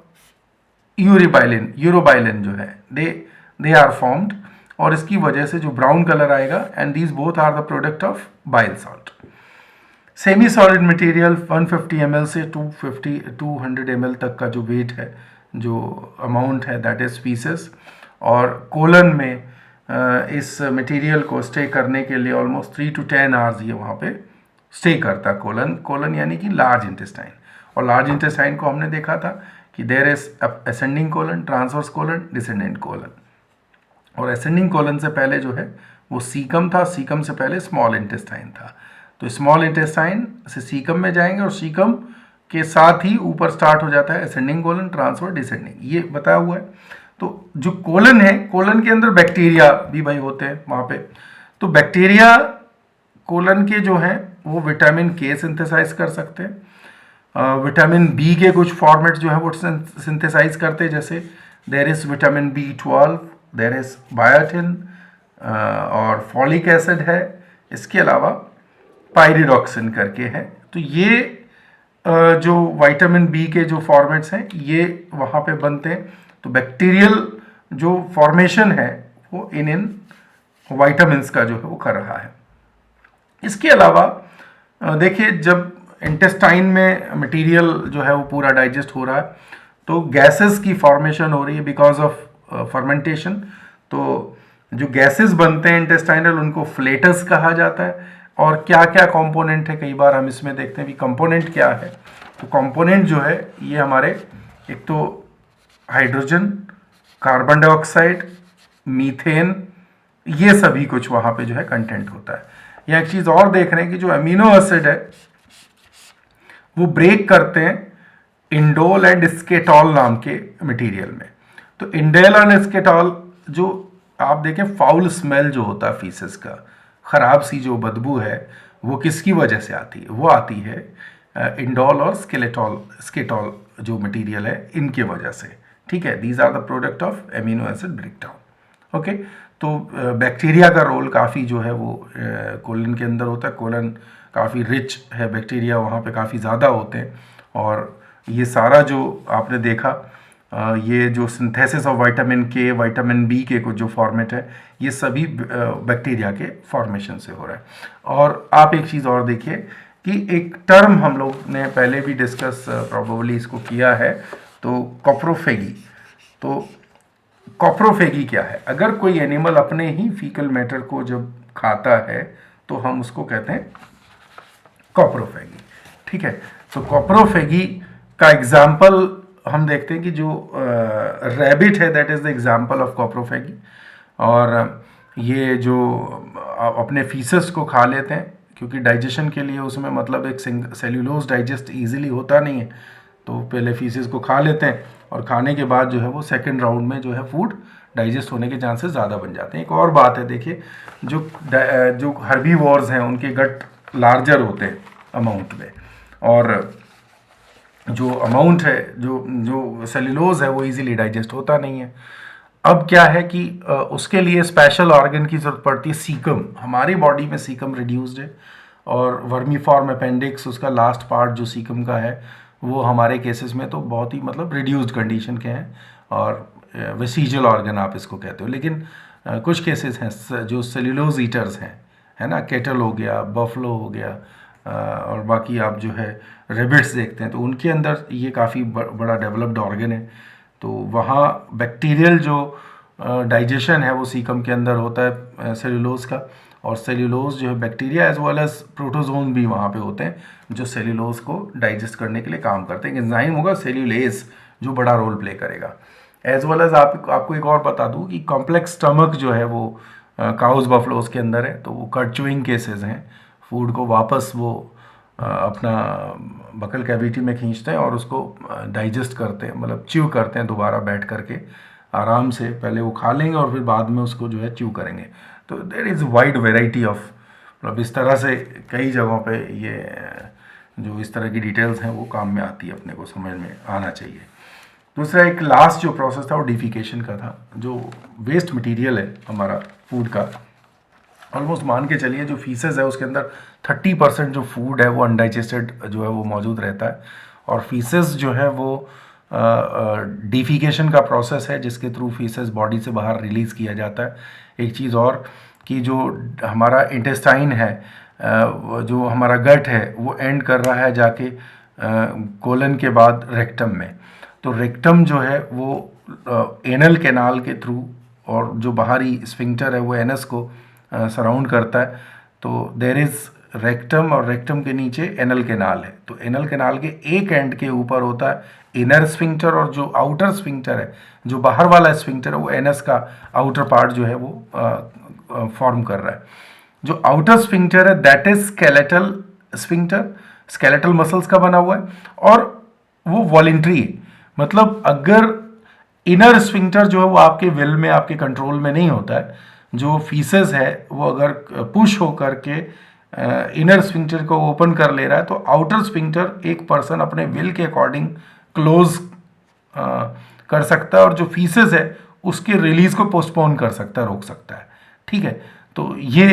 Speaker 1: यूरोबाइलिन जो है दे आर फॉर्म्ड, और इसकी वजह से जो ब्राउन कलर आएगा, and these both are the product of bile salt. Semi solid material 150 ml से 200 ml तक का जो वेट है, जो अमाउंट है, दैट इज फीसेस। और कोलन में इस मटेरियल को स्टे करने के लिए ऑलमोस्ट 3 to 10 आवर्स ये वहाँ पे स्टे करता है। कोलन यानी कि लार्ज इंटेस्टाइन, और लार्ज इंटेस्टाइन को हमने देखा था कि there is ascending colon, transverse colon, descendent colon, और असेंडिंग कोलन से पहले जो है वो सीकम था, सीकम से पहले स्मॉल इंटेस्टाइन था। तो स्मॉल इंटेस्टाइन से सीकम में जाएंगे, और सीकम के साथ ही ऊपर स्टार्ट हो जाता है असेंडिंग कोलन, ट्रांसफर, डिसेंडिंग, ये बताया हुआ है। तो जो कोलन है, कोलन के अंदर बैक्टीरिया भी भाई होते हैं वहाँ पे। तो बैक्टीरिया कोलन के जो हैं वो विटामिन के सिंथेसाइज कर सकते हैं, विटामिन बी के कुछ फॉर्मेट जो है वो सिंथेसाइज करते हैं, जैसे there is vitamin B12, there is biotin, और फॉलिक एसिड है, इसके अलावा पायरिडॉक्सिन करके है। तो ये जो विटामिन बी के जो फॉर्मेट्स हैं ये वहाँ पे बनते हैं। तो बैक्टीरियल जो फॉर्मेशन है वो इन विटामिन्स का जो है वो कर रहा है। इसके अलावा देखिए, जब इंटेस्टाइन में मटेरियल जो है वो पूरा डाइजेस्ट हो रहा है तो गैसेस की फॉर्मेशन हो रही है बिकॉज ऑफ फर्मेंटेशन। तो जो गैसेस बनते हैं इंटेस्टाइनल उनको फ्लेटस कहा जाता है। और क्या क्या कंपोनेंट है, कई बार हम इसमें देखते हैं भी कंपोनेंट क्या है। तो कंपोनेंट जो है ये हमारे एक तो हाइड्रोजन, कार्बन डाइऑक्साइड, मीथेन, ये सभी कुछ वहाँ पे जो है कंटेंट होता है। या एक चीज़ और देख रहे हैं कि जो अमीनो एसिड है वो ब्रेक करते हैं इंडोल एंड स्केटॉल नाम के मटेरियल में। तो इंडेल एंड स्केटॉल, जो आप देखें फाउल स्मेल जो होता है फीसेस का, ख़राब सी जो बदबू है वो किसकी वजह से आती है, वो आती है इंडोल और स्केटॉल जो मटेरियल है इनके वजह से, ठीक है। These are the product of amino acid breakdown. Okay, तो बैक्टीरिया का रोल काफ़ी जो है वो कोलन के अंदर होता है। कोलन काफ़ी रिच है, बैक्टीरिया वहाँ पे काफ़ी ज़्यादा होते हैं, और ये सारा जो आपने देखा ये जो सिंथेसिस ऑफ विटामिन के, विटामिन बी के कुछ जो फॉर्मेट है, ये सभी बैक्टीरिया के फॉर्मेशन से हो रहा है। और आप एक चीज़ और देखिए कि एक टर्म हम लोग ने पहले भी डिस्कस प्रोबेबली इसको किया है, तो कॉप्रोफेगी। तो कॉप्रोफेगी क्या है? अगर कोई एनिमल अपने ही फीकल मैटर को जब खाता है तो हम उसको कहते हैं कॉप्रोफेगी, ठीक है। तो कॉप्रोफेगी का एग्जाम्पल हम देखते हैं कि जो रैबिट है, that is the example of coprophagy. और ये जो अपने फीसस को खा लेते हैं, क्योंकि डाइजेशन के लिए उसमें मतलब एक सेल्यूलोज डाइजेस्ट इजीली होता नहीं है, तो पहले फीसेस को खा लेते हैं और खाने के बाद जो है वो सेकंड राउंड में जो है फूड डाइजेस्ट होने के चांसेस ज़्यादा बन जाते हैं। एक और बात है, देखिए जो हर्बीवोर्स हैं उनके गट लार्जर होते हैं अमाउंट में, और जो अमाउंट है जो सेल्यूलोज है वो इजीली डाइजेस्ट होता नहीं है। अब क्या है कि उसके लिए स्पेशल ऑर्गन की ज़रूरत पड़ती है, सीकम। हमारी बॉडी में सीकम रिड्यूस्ड है, और वर्मीफॉर्म अपेंडिक्स उसका लास्ट पार्ट जो सीकम का है वो हमारे केसेस में तो बहुत ही मतलब रिड्यूस्ड कंडीशन के हैं, और वेसिजल ऑर्गन आप इसको कहते हो। लेकिन कुछ केसेस हैं जो सेल्यूलोज ईटर्स हैं, है ना, केटल हो गया, बफलो हो गया, और बाकी आप जो है रेबिट्स देखते हैं, तो उनके अंदर ये काफ़ी बड़ा डेवलप्ड ऑर्गन है। तो वहाँ बैक्टीरियल जो डाइजेशन है वो सीकम के अंदर होता है सेल्यूलोज का, और सेल्यूलोज जो है bacteria as well as protozoan भी वहाँ पे होते हैं जो सेल्यूलोज को डाइजेस्ट करने के लिए काम करते हैं। एंजाइम होगा सेल्यूलेज जो बड़ा रोल प्ले करेगा। एज वेल एज आपको एक और बता दूँ कि कॉम्प्लेक्स स्टमक जो है वो काउज बफलोज के अंदर है, तो वो कट च्यूइंग केसेस हैं। फूड को वापस वो अपना बकल कैविटी में खींचते हैं और उसको डाइजेस्ट करते हैं, मतलब च्यू करते हैं दोबारा बैठ करके आराम से। पहले वो खा लेंगे और फिर बाद में उसको जो है च्यू करेंगे। तो there is wide variety of, मतलब इस तरह से कई जगहों पे ये जो इस तरह की डिटेल्स हैं वो काम में आती है, अपने को समझ में आना चाहिए। दूसरा एक लास्ट जो प्रोसेस था वो डिफिकेशन का था। जो वेस्ट मटेरियल है हमारा फूड का, ऑलमोस्ट मान के चलिए जो फीसेस है उसके अंदर 30% जो फूड है वो अनडाइजेस्टेड जो है वो मौजूद रहता है, और फीसेस जो है वो डिफिकेशन का प्रोसेस है जिसके थ्रू फीसेस बॉडी से बाहर रिलीज़ किया जाता है। एक चीज़ और कि जो हमारा इंटेस्टाइन है, जो हमारा गट है, वो एंड कर रहा है जाके कोलन के बाद रेक्टम में। तो रेक्टम जो है वो एनल कैनाल के थ्रू, और जो बाहरी स्फिंक्टर है वो एनस को सराउंड करता है। तो देर इज़ रेक्टम, और रेक्टम के नीचे एनल कैनाल है। तो एनल कैनाल के एक एंड के ऊपर होता है इनर स्फिंक्टर, और जो आउटर स्फिंक्टर है, जो बाहर वाला स्फिंक्टर है, वो एनस का आउटर पार्ट जो है वो फॉर्म कर रहा है। जो आउटर स्फिंक्टर है that is skeletal sphincter, skeletal muscles का बना हुआ है, और वो वॉलेंट्री है। मतलब अगर इनर स्फिंक्टर जो है वो आपके विल में, आपके कंट्रोल में नहीं होता है, जो फीसेस है वो अगर पुश होकर के इनर स्फिंक्टर को ओपन कर ले रहा है, तो आउटर स्फिंक्टर एक पर्सन अपने विल के अकॉर्डिंग क्लोज कर सकता है, और जो फीसेस है उसके रिलीज को पोस्टपोन कर सकता है, रोक सकता है, ठीक है। तो ये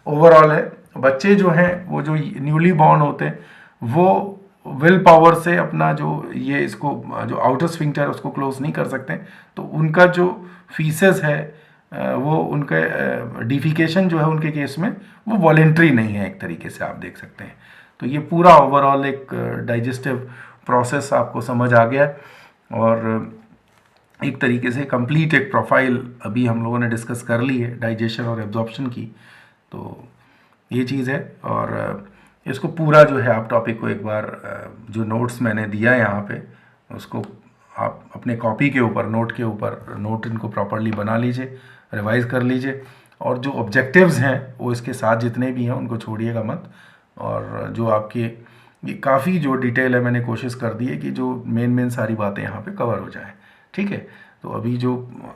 Speaker 1: ओवरऑल है। बच्चे जो हैं वो जो न्यूली बॉर्न होते हैं वो विल पावर से अपना जो ये इसको जो आउटर स्फिंक्टर है उसको क्लोज नहीं कर सकते, तो उनका जो फीसेस है वो उनका डिफिकेशन जो है उनके केस में वो वॉलेंट्री नहीं है, एक तरीके से आप देख सकते हैं। तो ये पूरा ओवरऑल एक डाइजेस्टिव प्रोसेस आपको समझ आ गया है, और एक तरीके से कंप्लीट एक प्रोफाइल अभी हम लोगों ने डिस्कस कर ली है डाइजेशन और एब्जॉर्प्शन की। तो ये चीज़ है, और इसको पूरा जो है आप टॉपिक को एक बार जो नोट्स मैंने दिया है यहाँ पे, उसको आप अपने कॉपी के ऊपर, नोट के ऊपर नोट इनको प्रॉपरली बना लीजिए, रिवाइज कर लीजिए, और जो ऑब्जेक्टिव्स हैं वो इसके साथ जितने भी हैं उनको छोड़िएगा मत। और जो आपके ये काफ़ी जो डिटेल है मैंने कोशिश कर दी है कि जो मेन सारी बातें यहाँ पे कवर हो जाएं, ठीक है। तो अभी जो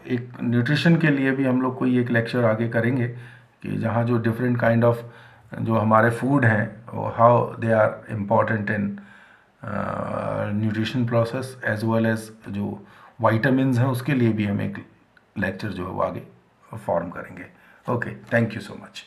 Speaker 1: एक न्यूट्रिशन के लिए भी हम लोग कोई एक लेक्चर आगे करेंगे कि जहाँ जो डिफरेंट काइंड ऑफ जो हमारे फूड हैं, how they are important in nutrition process as well as जो वाइटामिन्स हैं उसके लिए भी हम एक लेक्चर जो है वो आगे फॉर्म करेंगे. Okay, thank you so much.